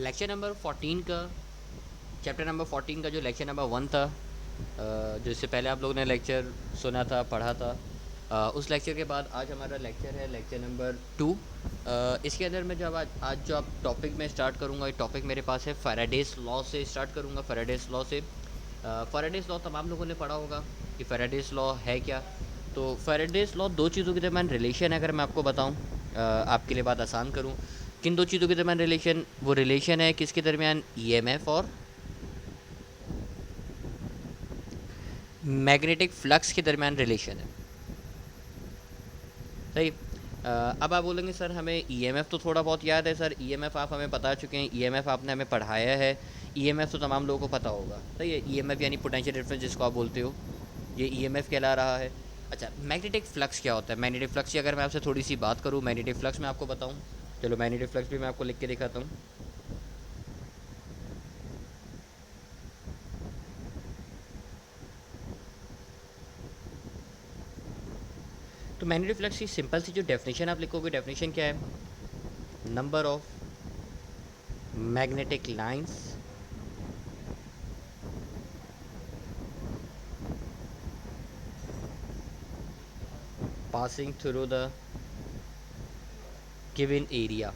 Lecture number 14 का chapter number 14 का जो लेक्चर नंबर 1 था, जो इससे पहले आप लोगों ने लेक्चर सुना था, पढ़ा था, उस लेक्चर के बाद आज हमारा लेक्चर है लेक्चर नंबर 2। इसके अंदर मैं जब आज जो आप टॉपिक में स्टार्ट करूँगा, ये टॉपिक मेरे पास है फैराडेज लॉ से स्टार्ट करूँगा। फैराडेज लॉ से फैराडेज लॉ तमाम लोगों ने पढ़ा होगा कि फैराडेज लॉ है क्या। तो फैराडेज लॉ दो चीज़ों के दरमियान रिलेशन है, अगर मैं आपको बताऊँ, आपके लिए बात आसान करूँ। किन दो चीज़ों के दरमियान रिलेशन? वो रिलेशन है किसके दरमियान? ईएमएफ और मैग्नेटिक फ्लक्स के दरमियान रिलेशन है। सही। अब आप बोलेंगे सर हमें ईएमएफ तो थोड़ा बहुत याद है। सर ईएमएफ आप हमें बता चुके हैं, ईएमएफ आपने हमें पढ़ाया है, ईएमएफ तो तमाम लोगों को पता होगा। सही है। ईएमएफ यानी पोटेंशियल डिफरेंस जिसको आप बोलते हो, ये ईएमएफ कहला रहा है। अच्छा, मैग्नेटिक फ्लक्स क्या होता है? मैग्नेटिक फ्लक्स की अगर मैं आपसे थोड़ी सी बात करूँ, मैग्नेटिक फ्लक्स मैं आपको बताऊँ। चलो मैग्नेटिक फ्लक्स भी मैं आपको लिख के दिखाता हूँ। तो मैग्नेटिक फ्लक्स की सिंपल सी जो डेफिनेशन आप लिखोगे, डेफिनेशन क्या है? Number of magnetic lines passing through the given area।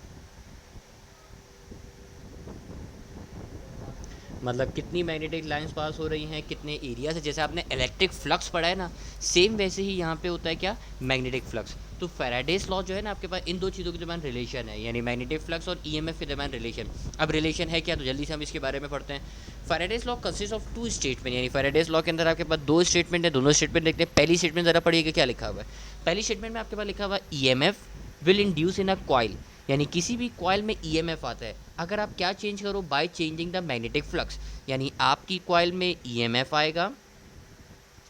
मतलब कितनी मैग्नेटिक लाइंस पास हो रही हैं कितने एरिया से। जैसे आपने इलेक्ट्रिक फ्लक्स पढ़ा है ना, सेम वैसे ही यहाँ पे होता है क्या? Magnetic flux. तो फैराडेज लॉ जो है ना, आपके पास इन दो चीज़ों के दरमियान रिलेशन है, यानी मैग्नेटिक फ्लक्स और ईएमएफ के दरमियान रिलेशन। अब रिलेशन है क्या, तो जल्दी से हम इसके बारे में पढ़ते हैं। Faraday's law consist of two statement, यानी फैराडेज लॉ के अंदर आपके पास दो स्टेटमेंट है। दोनों स्टेटमेंट देखते हैं। पहली स्टेटमेंट ज़रा पढ़िएगा क्या लिखा हुआ है। पहली स्टेटमेंट में आपके पास लिखा हुआ है EMF will induce in a coil, यानी किसी भी कॉइल में ईएमएफ आता है अगर आप क्या चेंज करो? Bye changing the magnetic flux, यानी आपकी कॉइल में ईएमएफ आएगा।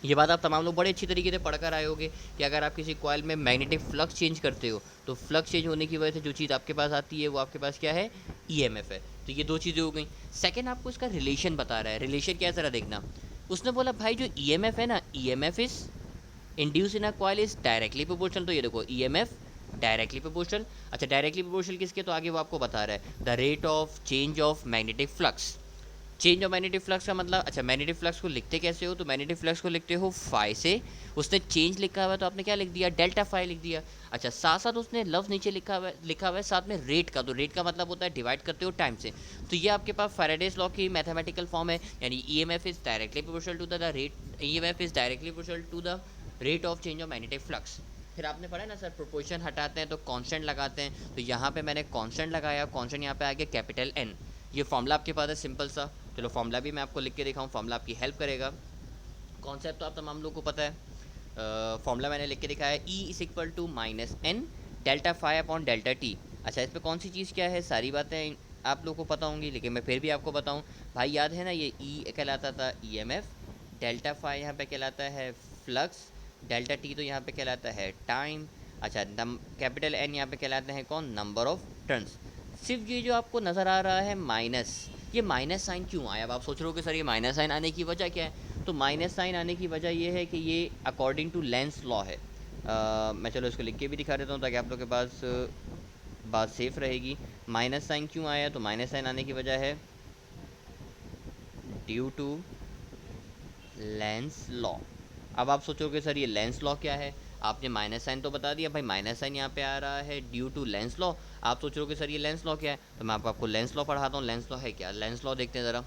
ये बात आप तमाम लोग बड़े अच्छी तरीके से पढ़ कर आए होंगे कि अगर आप किसी कॉइल में मैग्नेटिक फ्लक्स चेंज करते हो तो फ्लक्स चेंज होने की वजह से जो चीज़ आपके पास आती है वो आपके पास क्या है? ईएमएफ है। तो ये दो चीज़ें हो गई। सेकंड आपको इसका रिलेशन बता रहा है। रिलेशन क्या है ज़रा देखना। उसने बोला भाई जो ईएमएफ है ना, EMF is induce in a coil is directly proportional. तो ये देखो ईएमएफ डायरेक्टली प्रोपोर्शनल। अच्छा, डायरेक्टली प्रोपोर्शनल किसके? तो आगे वो आपको बता रहा है the rate of change of magnetic flux. Change of magnetic flux का मतलब, अच्छा मैग्नेटिक फ्लक्स को लिखते कैसे हो? तो मैग्नेटिक फ्लक्स को लिखते हो फाई से। उसने चेंज लिखा हुआ है तो आपने क्या लिख दिया? डेल्टा फाई लिख दिया। अच्छा, साथ साथ उसने लफ्ज नीचे लिखा हुआ है साथ में रेट का। तो रेट का मतलब होता है डिवाइड करते हो टाइम से। तो ये आपके पास फैराडेज लॉ की मैथमेटिकल फॉर्म है, यानी EMF is directly proportional to the rate, EMF is directly proportional to the rate of change of magnetic flux. फिर आपने पढ़ा ना सर, प्रोपोर्शन हटाते हैं तो कांस्टेंट लगाते हैं। तो यहाँ पे मैंने कांस्टेंट लगाया, कांस्टेंट यहाँ पे आ गया कैपिटल एन। ये फॉर्मूला आपके पास है सिंपल सा। चलो फॉर्मूला भी मैं आपको लिख के दिखाऊँ, फॉर्मूला आपकी हेल्प करेगा। कॉन्सेप्ट तो आप तमाम लोगों को पता है। फॉर्मूला मैंने लिख के दिखाया है, E is equal to minus N delta phi upon delta T. अच्छा, इस पर कौन सी चीज़ क्या है? सारी बातें आप लोगों को पता होंगी, लेकिन मैं फिर भी आपको बताऊँ। भाई याद है ना, ये ई कहलाता था ईएमएफ, डेल्टा फाइव यहाँ पे कहलाता है फ्लक्स, डेल्टा टी तो यहाँ पे कहलाता है टाइम। अच्छा, कैपिटल एन यहाँ पे कहलाते हैं कौन? Number of turns. सिर्फ ये जो आपको नज़र आ रहा है माइनस, ये माइनस साइन क्यों आया? अब आप सोच रहे हो कि सर ये माइनस साइन आने की वजह क्या है? तो माइनस साइन आने की वजह ये है कि ये अकॉर्डिंग टू लेंस लॉ है। मैं चलो इसको लिख के भी दिखा देता हूँ ताकि आप लोग के पास बात सेफ रहेगी। माइनस साइन क्यों आया? तो माइनस साइन आने की वजह है ड्यू टू लेंस लॉ। अब आप सोचोगे सर ये लेंस लॉ क्या है? आपने माइनस साइन तो बता दिया, भाई माइनस साइन यहाँ पे आ रहा है ड्यू टू लेंस लॉ। आप सोच रहे हो कि सर ये लेंस लॉ क्या है? तो मैं आपको लेंस लॉ पढ़ाता हूँ। लेंस लॉ है क्या? लेंस लॉ देखते हैं ज़रा।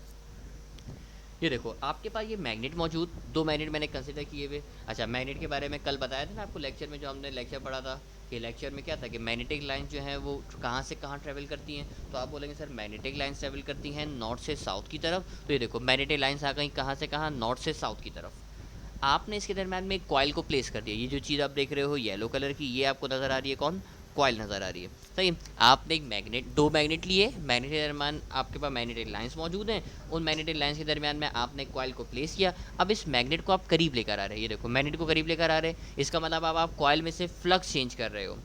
ये देखो आपके पास ये मैग्नेट मौजूद, दो मैग्नेट मैंने कंसिडर किए हुए। अच्छा, मैग्नेट के बारे में कल बताया था ना आपको लेक्चर में, जो हमने लेक्चर पढ़ा था कि लेक्चर में क्या था कि मैग्नेटिक लाइंस जो हैं वो कहाँ से कहाँ ट्रैवल करती हैं। तो आप बोलेंगे सर मैग्नेटिक लाइंस ट्रैवल करती हैं नॉर्थ से साउथ की तरफ। तो ये देखो मैग्नेटिक लाइंस आ गई कहाँ से कहाँ? नॉर्थ से साउथ की तरफ। आपने इसके दरम्यान में एक कॉइल को प्लेस कर दिया। ये जो चीज़ आप देख रहे हो येलो कलर की, ये आपको नज़र आ रही है कौन? कॉइल नज़र आ रही है। सही। आपने एक मैग्नेट, दो मैग्नेट लिए, मैग्नेट के दरम्यान आपके पास मैग्नेटिक लाइंस मौजूद हैं। उन मैग्नेटिक लाइंस के दरम्यान में आपने कॉइल को प्लेस किया। अब इस मैग्नेट को आप करीब लेकर आ रहे हैं। ये देखो मैग्नेट को करीब लेकर आ रहे हैं, इसका मतलब अब आप कॉइल में से फ्लक्स चेंज कर रहे हो।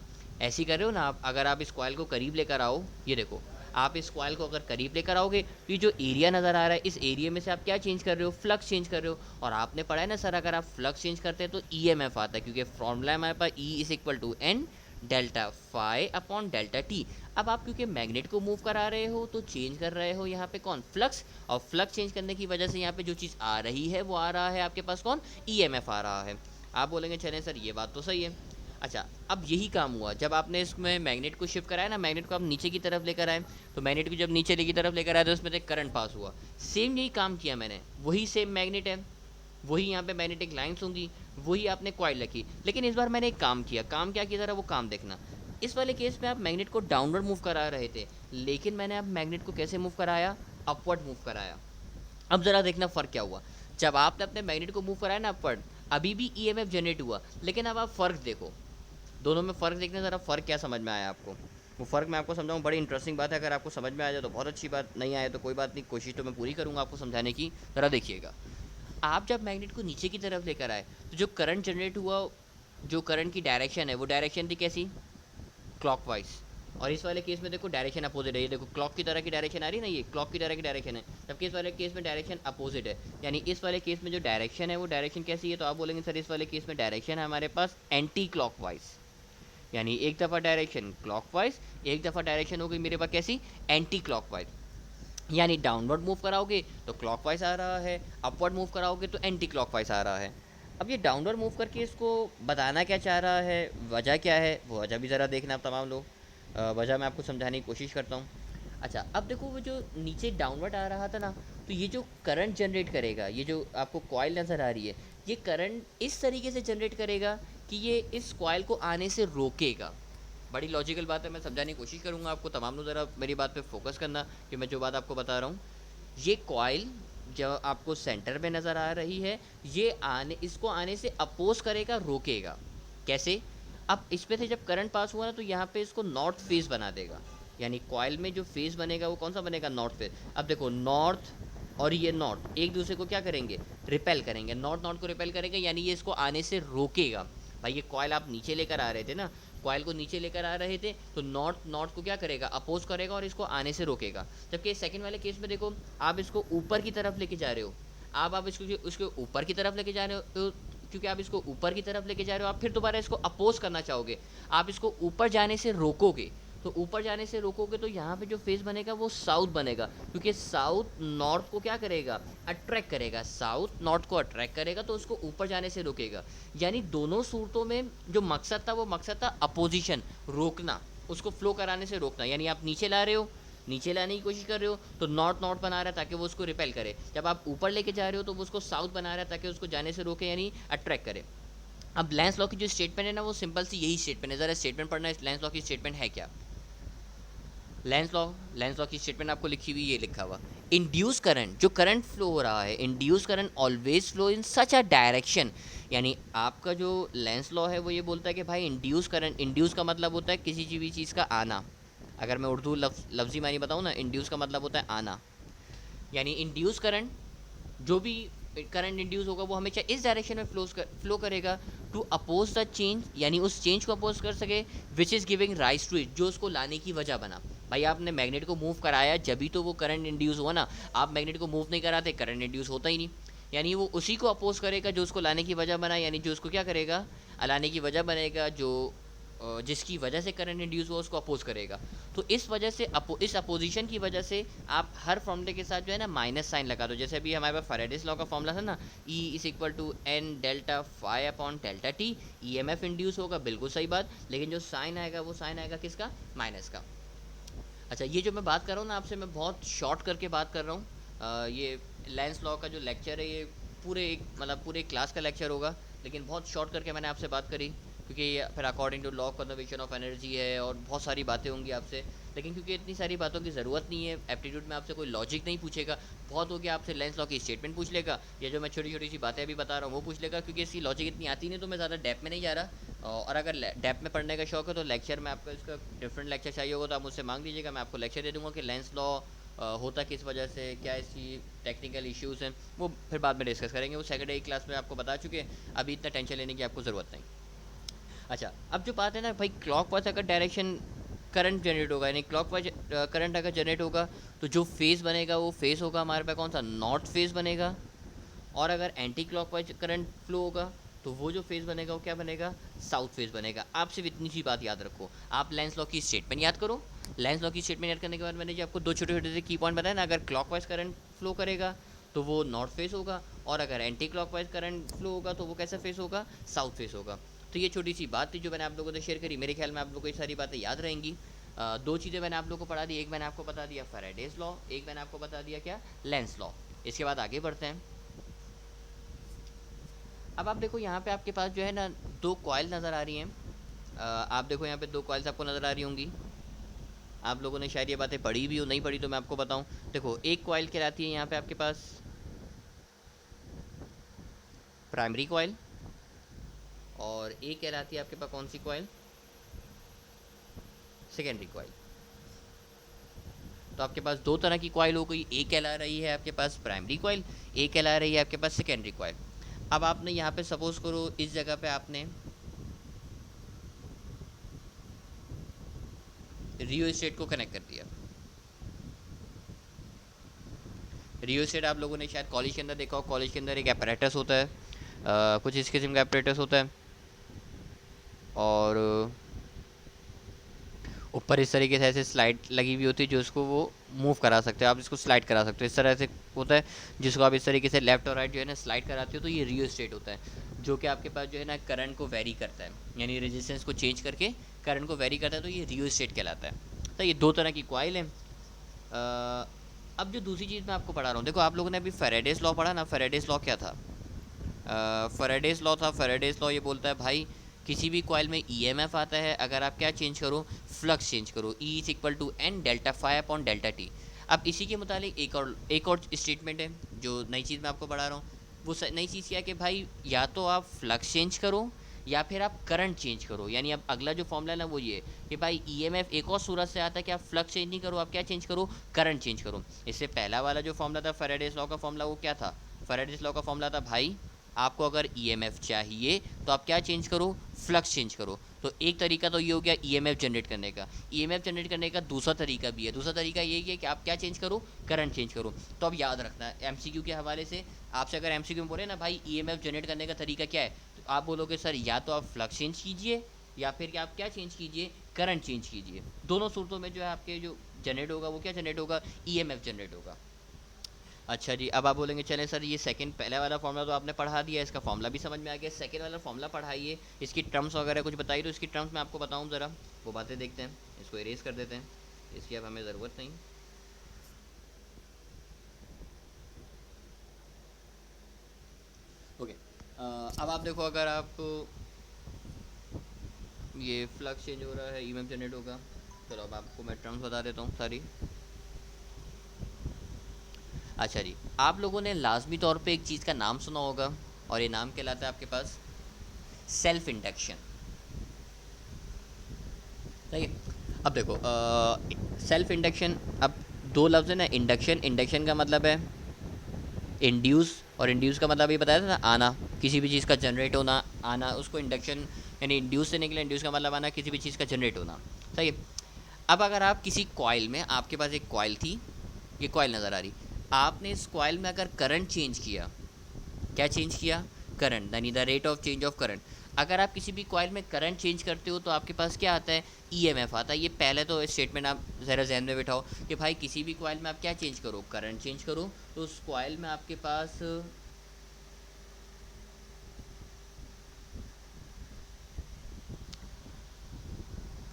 ऐसे ही कर रहे हो ना आप। अगर आप इस कॉइल को करीब लेकर आओ, ये देखो आप इस कॉइल को अगर करीब लेकर आओगे तो ये जो एरिया नज़र आ रहा है, इस एरिया में से आप क्या चेंज कर रहे हो? फ्लक्स चेंज कर रहे हो। और आपने पढ़ा है ना सर, अगर आप फ्लक्स चेंज करते हैं तो ईएमएफ आता है, क्योंकि फॉर्मूला है हमारे पास E is equal to N delta phi upon delta T. अब आप क्योंकि मैग्नेट को मूव करा रहे हो तो चेंज कर रहे हो यहाँ पे कौन, फ्लक्स, और फ्लक्स चेंज करने की वजह से यहाँ पे जो चीज़ आ रही है वो आ रहा है आपके पास कौन, ईएमएफ आ रहा है। आप बोलेंगे चलें सर ये बात तो सही है। अच्छा, अब यही काम हुआ जब आपने इसमें मैग्नेट को शिफ्ट कराया ना, मैग्नेट को आप नीचे की तरफ लेकर आए, तो मैग्नेट को जब नीचे की तरफ लेकर आए तो उसमें से करंट पास हुआ। सेम यही काम किया मैंने, वही सेम मैग्नेट है, वही यहाँ पे मैग्नेटिक लाइन्स होंगी, वही आपने कॉइल रखी, लेकिन इस बार मैंने एक काम किया। काम क्या किया ज़रा वो काम देखना। इस वाले केस में आप मैग्नेट को डाउनवर्ड मूव करा रहे थे, लेकिन मैंने अब मैग्नेट को कैसे मूव कराया, अपवर्ड मूव कराया। अब ज़रा देखना फ़र्क क्या हुआ। जब आपने अपने मैग्नेट को मूव कराया ना अपवर्ड, अभी भी ईएमएफ जनरेट हुआ, लेकिन अब आप फ़र्क देखो, दोनों में फ़र्क देखने ज़रा फ़र्क क्या समझ में आया आपको। वो फ़र्क मैं आपको समझाऊँ, बड़ी इंटरेस्टिंग बात है। अगर आपको समझ में आ जाए तो बहुत अच्छी बात, नहीं आए तो कोई बात नहीं, कोशिश तो मैं पूरी करूँगा आपको समझाने की। ज़रा देखिएगा, आप जब मैग्नेट को नीचे की तरफ लेकर आए तो जो करंट जनरेट हुआ, जो करंट की डायरेक्शन है वो डायरेक्शन थी कैसी, क्लॉकवाइज। और इस वाले केस में देखो डायरेक्शन अपोजिट है, ये देखो क्लॉक की तरह की डायरेक्शन आ रही है ना, ये क्लॉक की तरह की डायरेक्शन है, जबकि इस वाले केस में डायरेक्शन अपोजिट है। यानी इस वाले केस में जो डायरेक्शन है वो डायरेक्शन कैसी है, तो आप बोलेंगे सर इस वाले केस में डायरेक्शन है हमारे पास एंटी क्लॉकवाइज। यानी एक दफ़ा डायरेक्शन क्लॉकवाइज, एक दफ़ा डायरेक्शन हो गई मेरे पास कैसी, एंटी क्लॉकवाइज। यानी डाउनवर्ड मूव कराओगे तो क्लॉकवाइज आ रहा है, अपवर्ड मूव कराओगे तो एंटी क्लॉकवाइज आ रहा है। अब ये डाउनवर्ड मूव करके इसको बताना क्या चाह रहा है, वजह क्या है, वो वजह भी ज़रा देखना आप तमाम लोग। वजह मैं आपको समझाने की कोशिश करता हूँ। अच्छा, अब देखो वो जो नीचे डाउनवर्ड आ रहा था ना, तो ये जो करंट जनरेट करेगा, ये जो आपको कॉइल नज़र आ रही है, ये करंट इस तरीके से जनरेट करेगा कि ये इस कॉइल को आने से रोकेगा। बड़ी लॉजिकल बात है, मैं समझाने की कोशिश करूँगा आपको। तमाम लोग ज़रा मेरी बात पे फोकस करना कि मैं जो बात आपको बता रहा हूँ। ये कॉइल जो आपको सेंटर में नज़र आ रही है, ये इसको आने से अपोज करेगा, रोकेगा। कैसे, अब इस पे से जब करंट पास हुआ ना तो यहाँ पे इसको नॉर्थ फेस बना देगा। यानी कॉइल में जो फेस बनेगा वो कौन सा बनेगा, नॉर्थ फेस। अब देखो नॉर्थ और ये नॉर्थ एक दूसरे को क्या करेंगे, रिपेल करेंगे, नॉर्थ नॉर्थ को रिपेल करेंगे, यानी ये इसको आने से रोकेगा। भाई ये कॉइल आप नीचे लेकर आ रहे थे ना, कॉइल को नीचे लेकर आ रहे थे तो नॉर्थ नॉर्थ को क्या करेगा, अपोज करेगा और इसको आने से रोकेगा। जबकि सेकंड वाले केस में देखो, आप इसको ऊपर की तरफ लेके जा रहे हो, आप इसको उसके ऊपर की तरफ लेके जा रहे हो, तो क्योंकि आप इसको ऊपर की तरफ लेके जा रहे हो, आप फिर दोबारा इसको अपोज करना चाहोगे, आप इसको ऊपर जाने से रोकोगे। तो ऊपर जाने से रोकोगे तो यहाँ पे जो फेस बनेगा वो साउथ बनेगा, क्योंकि साउथ नॉर्थ को क्या करेगा, अट्रैक्ट करेगा, साउथ नॉर्थ को अट्रैक्ट करेगा तो उसको ऊपर जाने से रोकेगा। यानी दोनों सूरतों में जो मकसद था वो मकसद था अपोजिशन, रोकना, उसको फ्लो कराने से रोकना। यानी आप नीचे ला रहे हो, नीचे लाने की कोशिश कर रहे हो तो नॉर्थ नॉर्थ बना रहा है ताकि वो उसको रिपेल करे, जब आप ऊपर लेके जा रहे हो तो वो उसको साउथ बना रहा है ताकि उसको जाने से रोके, यानी अट्रैक्ट करे। अब लेंस लॉ की जो स्टेटमेंट है ना वो सिंपल सी यही स्टेटमेंट है। ज़रा स्टेटमेंट पढ़ना है, लेंस लॉ की स्टेटमेंट है क्या। लेंस लॉ की स्टेटमेंट आपको लिखी हुई, ये लिखा हुआ, इंड्यूस करंट, जो करंट फ्लो हो रहा है, induce current always flow in such a direction. यानी आपका जो लेंस लॉ है वो ये बोलता है कि भाई इंड्यूस करंट, इंड्यूस का मतलब होता है किसी भी चीज़ का आना। अगर मैं उर्दू लफ्ज़ी मानी बताऊँ ना, इंड्यूस का मतलब होता है आना। यानी इंड्यूस करंट, जो भी करंट इंड्यूस होगा वो हमेशा इस डायरेक्शन में फ्लो करेगा टू अपोज द चेंज, यानी उस चेंज को अपोज कर सके, which is giving rise to it, जो उसको लाने की वजह बना। भाई आपने मैग्नेट को मूव कराया जब भी तो वो करंट इंड्यूस हुआ ना, आप मैग्नेट को मूव नहीं कराते करंट इंड्यूस होता ही नहीं। यानी वो उसी को अपोज करेगा जो उसको लाने की वजह बना, यानी जो उसको क्या करेगा, लाने की वजह बनेगा, जो जिसकी वजह से करंट इंड्यूस हुआ उसको अपोज करेगा। तो इस वजह से इस अपोजिशन की वजह से आप हर फॉर्मूले के साथ जो है ना माइनस साइन लगा दो। जैसे अभी हमारे पास फैराडेस लॉ का फॉर्मूला था ना, E is equal to N delta phi upon delta T, EMF induce होगा, बिल्कुल सही बात, लेकिन जो साइन आएगा वो साइन आएगा किसका, माइनस का। अच्छा, ये जो मैं बात कर रहा हूँ ना आपसे, मैं बहुत शॉर्ट करके बात कर रहा हूँ। ये लेंस लॉ का जो लेक्चर है ये पूरे एक मतलब पूरे क्लास का लेक्चर होगा, लेकिन बहुत शॉर्ट करके मैंने आपसे बात करी, क्योंकि ये फिर according to law of conservation of energy है और बहुत सारी बातें होंगी आपसे। लेकिन क्योंकि इतनी सारी बातों की ज़रूरत नहीं है, एप्टीट्यूड में आपसे कोई लॉजिक नहीं पूछेगा, बहुत हो गया आपसे लेंस लॉ की स्टेटमेंट पूछ लेगा, या जो मैं छोटी छोटी सी बातें अभी बता रहा हूँ वो पूछ लेगा, क्योंकि इसकी लॉजिक इतनी आती नहीं, तो मैं ज़्यादा डेप में नहीं जा रहा। और अगर डेप में पढ़ने का शौक है तो लेक्चर में आपका इसका डिफरेंट लेक्चर चाहिए होगा तो आप मुझसे मांग लीजिएगा, मैं आपको लेक्चर दे दूँगा कि लेंस लॉ होता किस वजह से, क्या इसकी टेक्निकल इश्यूज़ हैं, वो फिर बाद में डिस्कस करेंगे, वो सेकेंडरी क्लास में आपको बता चुके हैं, अभी इतना टेंशन लेने की आपको ज़रूरत नहीं। अच्छा, अब जो बात है ना भाई, क्लॉकवाइज अगर डायरेक्शन करंट जनरेट होगा, यानी क्लॉकवाइज करंट अगर जनरेट होगा तो जो फेस बनेगा वो फेस होगा हमारे पास कौन सा, नॉर्थ फेस बनेगा। और अगर एंटी क्लॉकवाइज करंट फ्लो होगा तो वो जो फेस बनेगा वो क्या बनेगा, साउथ फेस बनेगा। आप सिर्फ इतनी सी बात याद रखो, आप लेंस लॉ की स्टेटमेंट याद करो। लेंस लॉ की स्टेटमेंट याद करने के बाद मैंने जो आपको दो छोटे छोटे से की पॉइंट बताया ना, अगर क्लॉकवाइज करंट फ्लो करेगा तो वो नॉर्थ फेस होगा, और अगर एंटी क्लॉकवाइज करंट फ्लो होगा तो वो कैसा फेस होगा, साउथ फेस होगा। तो ये छोटी सी बात थी जो मैंने आप लोगों से शेयर करी। मेरे ख्याल में आप लोगों को ये सारी बातें याद रहेंगी। दो चीज़ें मैंने आप लोगों को पढ़ा दी, एक मैंने आपको बता दिया फैराडेज लॉ, एक मैंने आपको बता दिया क्या, लेंस लॉ। इसके बाद आगे बढ़ते हैं। अब आप देखो यहाँ पे आपके पास जो है ना दो कॉइल नज़र आ रही हैं। आप देखो यहाँ पे दो कॉइल्स आपको नज़र आ रही होंगी। आप लोगों ने शायद ये बातें पढ़ी भी हो, नहीं पढ़ी तो मैं आपको बताऊँ। देखो एक कॉइल कहलाती है यहाँ पे आपके पास प्राइमरी कॉइल, और एक कहलाती है आपके पास कौन सी कॉइल, सेकेंडरी कॉइल। तो आपके पास दो तरह की कॉइल हो गई, एक कहला रही है आपके पास प्राइमरी कॉइल, एक कहला रही है आपके पास सेकेंडरी कॉइल। अब आपने यहाँ पे सपोज करो इस जगह पे आपने रियोस्टेट को कनेक्ट कर दिया। रियोस्टेट आप लोगों ने शायद कॉलेज के अंदर देखा हो, कॉलेज के अंदर एक apparatus होता है, कुछ इस किस्म का apparatus होता है, और ऊपर इस तरीके से ऐसे स्लाइड लगी हुई होती है जो उसको वो मूव करा सकते हो, आप इसको स्लाइड करा सकते हो, इस तरह से होता है जिसको आप इस तरीके से लेफ्ट और राइट जो है ना स्लाइड कराते हो। तो ये रियोस्टेट होता है जो कि आपके पास जो है ना करंट को वेरी करता है, यानी रेजिस्टेंस को चेंज करके करंट को वेरी करता है, तो ये रियोस्टेट कहलाता है। तो ये दो तरह की कॉइल है। अब जो दूसरी चीज़ मैं आपको पढ़ा रहा हूँ, देखो आप लोगों ने अभी फेराडेज लॉ पढ़ा ना, फेराडेज लॉ क्या था, फेराडेज लॉ था, फेराडेज लॉ ये बोलता है भाई किसी भी कॉइल में ईएमएफ आता है, अगर आप क्या चेंज करो, फ्लक्स चेंज करो, E is equal to N delta phi upon delta T. अब इसी के मुतालिक एक और स्टेटमेंट है जो नई चीज़ मैं आपको पढ़ा रहा हूँ। वो नई चीज़ क्या है कि भाई या तो आप फ्लक्स चेंज करो या फिर आप करंट चेंज करो। यानी अब अगला जो फॉर्मूला है ना वो ये कि भाई ईएमएफ एक और सूरत से आता है कि आप फ्लक्स चेंज नहीं करो, आप क्या चेंज करो, करंट चेंज करो। इससे पहला वाला जो फॉर्मूला था फेराडेज लॉ का फॉर्मूला, वो क्या था, फेराडेज लॉ का फॉर्मूला था भाई आपको अगर ईएमएफ चाहिए तो आप क्या चेंज करो, फ्लक्स चेंज करो। तो एक तरीका तो ये हो गया ईएमएफ जनरेट करने का। ईएमएफ जनरेट करने का दूसरा तरीका भी है, दूसरा तरीका ये है कि आप क्या चेंज करो, करंट चेंज करो। तो अब याद रखना है एमसीक्यू के हवाले से, आपसे अगर एमसीक्यू में बोले ना भाई ईएमएफ जनरेट करने का तरीका क्या है, तो आप बोलोगे सर या तो आप फ्लक्स चेंज कीजिए या फिर आप क्या चेंज कीजिए, करंट चेंज कीजिए। दोनों सूरतों में जो है आपके जो जनरेट होगा वो क्या जनरेट होगा, ईएमएफ जनरेट होगा। अच्छा जी, अब आप बोलेंगे चलें सर ये सेकंड पहले वाला फॉर्मूला तो आपने पढ़ा दिया, इसका फॉर्मूला भी समझ में आ गया, सेकंड वाला फॉर्मूला पढ़ाइए, इसकी टर्म्स वगैरह कुछ बताइए। तो इसकी टर्म्स मैं आपको बताऊं ज़रा, वो बातें देखते हैं। इसको इरेज कर देते हैं, इसकी अब हमें ज़रूरत नहीं। ओके, अब आप देखो अगर आप ये फ्लक्स चेंज हो रहा है, ईएमएफ जनरेट होगा। चलो अब आपको मैं टर्म्स बता देता हूँ सारी। अच्छा जी, आप लोगों ने लाजमी तौर पे एक चीज़ का नाम सुना होगा, और ये नाम कहलाता है आपके पास सेल्फ इंडक्शन। सही है। अब देखो सेल्फ इंडक्शन, अब दो लफ्ज़ है ना, इंडक्शन, इंडक्शन का मतलब है इंड्यूस, और इंड्यूस का मतलब ये बताया था ना आना, किसी भी चीज़ का जनरेट होना, आना, उसको इंडक्शन यानी इंड्यूस से निकले, इंड्यूस का मतलब आना, किसी भी चीज़ का जनरेट होना। सही है। अब अगर आप किसी कॉइल में, आपके पास एक कॉइल थी, ये कॉइल नज़र आ रही, आपने इस कॉइल में अगर करंट चेंज किया, क्या चेंज किया, करंट, यानी the rate of change of current. अगर आप किसी भी कॉइल में करंट चेंज करते हो तो आपके पास क्या आता है, ईएमएफ आता है। ये पहले तो स्टेटमेंट आप ज़रा जहन में बिठाओ कि भाई किसी भी कॉइल में आप क्या चेंज करो, करंट चेंज करो, तो उस कॉइल में आपके पास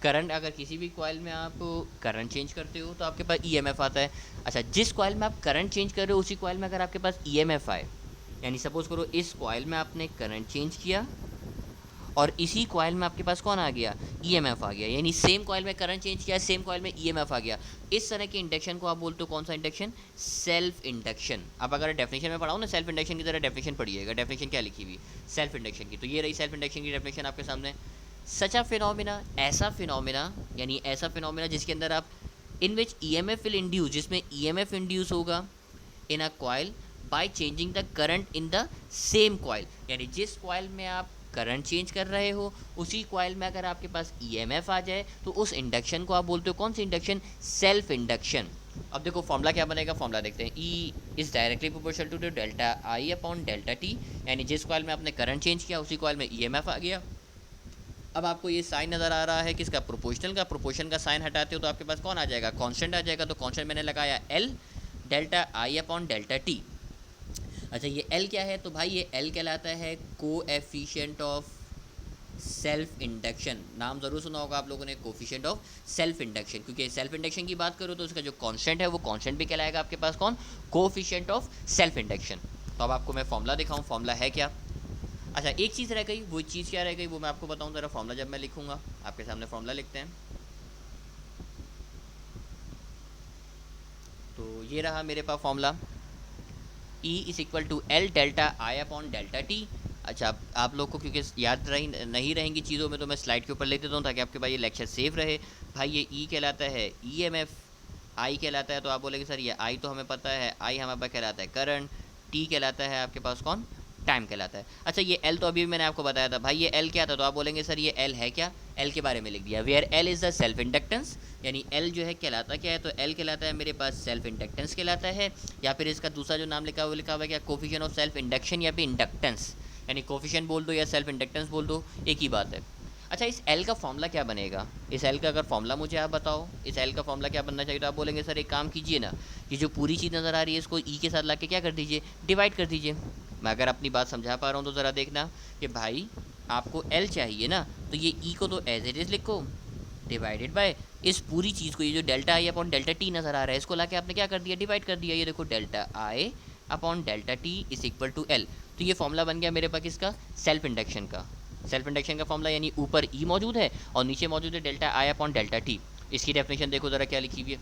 करंट, अगर किसी भी कॉइल में आप करंट चेंज करते हो तो आपके पास ईएमएफ आता है। अच्छा, जिस कॉइल में आप करंट चेंज कर रहे हो उसी कॉइल में अगर आपके पास ईएमएफ आए, यानी सपोज करो इस कॉइल में आपने करंट चेंज किया और इसी कॉइल में आपके पास कौन आ गया, ईएमएफ आ गया, यानी सेम कॉइल में करंट चेंज किया, सेम कॉइल में ईएमएफ आ गया। इस तरह के इंडक्शन को आप बोलते हो कौन सा इंडक्शन, सेल्फ इंडक्शन। अब अगर डेफिनेशन में पढ़ाऊँ ना, सेल्फ इंडक्शन की तरह डेफिनेशन पढ़िएगा, डेफिनेशन क्या लिखी हुई सेल्फ इंडक्शन की, तो ये रही सेल्फ इंडक्शन की डेफिनेशन आपके सामने। सच अ फिनोमिना, ऐसा फिनोमिना, यानी ऐसा फिनोमिना जिसके अंदर आप in which EMF will induce, जिसमें ईएमएफ इंड्यूस होगा in a coil by changing the current in the same coil, यानी जिस कॉइल में आप करंट चेंज कर रहे हो उसी कॉइल में अगर आपके पास ईएमएफ आ जाए तो उस इंडक्शन को आप बोलते हो कौन सी इंडक्शन, सेल्फ इंडक्शन। अब देखो फॉर्मूला क्या बनेगा, फॉर्मूला देखते हैं। E is directly proportional to the delta I upon delta T, यानी जिस कॉइल में आपने करंट चेंज किया उसी कॉइल में ईएमएफ आ गया। अब आपको ये साइन नज़र आ रहा है किसका, प्रोपोर्शनल का। प्रोपोर्शन का साइन हटाते हो तो आपके पास कौन आ जाएगा, कांस्टेंट आ जाएगा। तो कांस्टेंट मैंने लगाया L delta I upon delta T. अच्छा ये एल क्या है, तो भाई ये एल कहलाता है कोएफिशिएंट ऑफ सेल्फ इंडक्शन। नाम ज़रूर सुना होगा आप लोगों ने, कोफिशिएंट ऑफ सेल्फ इंडक्शन, क्योंकि सेल्फ इंडक्शन की बात करो तो उसका जो कांस्टेंट है वो कांस्टेंट भी कहलाएगा आपके पास कौन, कोफिशिएंट ऑफ सेल्फ इंडक्शन। तो अब आपको मैं फॉर्मूला दिखाऊं, फॉर्मूला है क्या। अच्छा एक चीज़ रह गई, वो चीज़ क्या रह गई वो मैं आपको बताऊं ज़रा। फॉर्मूला जब मैं लिखूंगा आपके सामने फॉर्मूला लिखते हैं, तो ये रहा मेरे पास formula, E is equal to L delta I upon delta T. अच्छा आप लोग को क्योंकि याद नहीं रहेंगी चीज़ों में तो मैं स्लाइड के ऊपर लिख देता हूँ ताकि आपके पास ये लेक्चर सेव रहे। भाई ये E कहलाता है ईएमएफ, I कहलाता है, तो आप बोलेंगे सर ये I तो हमें पता है, I हमारे पास कहलाता है करंट, T कहलाता है आपके पास कौन, टाइम कहलाता है। अच्छा ये L तो अभी भी मैंने आपको बताया था, भाई ये L क्या था, तो आप बोलेंगे सर ये L है क्या, L के बारे में लिख दिया, where L is the self inductance, यानी L जो है कहलाता क्या है, तो L कहलाता है मेरे पास सेल्फ इंडक्टेंस कहलाता है, या फिर इसका दूसरा जो नाम लिखा हुआ वो लिखा हुआ है क्या, कोफिशिएंट ऑफ सेल्फ इंडक्शन या फिर इंडक्टेंस, यानी कोफिशिएंट बोल दो या सेल्फ इंडक्टेंस बोल दो, एक ही बात है। अच्छा इस L का फॉर्मूला क्या बनेगा, इस L का अगर फॉर्मूला मुझे आप बताओ, इस L का फॉर्मूला क्या बनना चाहिए, तो आप बोलेंगे सर एक काम कीजिए ना, ये जो पूरी चीज़ नज़र आ रही है इसको E के साथ ला के क्या कर दीजिए, डिवाइड कर दीजिए। मैं अगर अपनी बात समझा पा रहा हूँ तो ज़रा देखना कि भाई आपको L चाहिए ना, तो ये E को तो एज इट इज़ लिखो, डिवाइडेड बाय इस पूरी चीज़ को, ये जो delta I upon delta T नज़र आ रहा है इसको लाके आपने क्या कर दिया, डिवाइड कर दिया। ये देखो delta I upon delta T is equal to L. तो ये फॉर्मूला बन गया मेरे पास किसका, सेल्फ इंडक्शन का। सेल्फ इंडक्शन का फॉर्मूला यानी ऊपर ई मौजूद है और नीचे मौजूद है delta I upon delta T. इसकी डेफिनेशन देखो ज़रा क्या लिखी हुई है।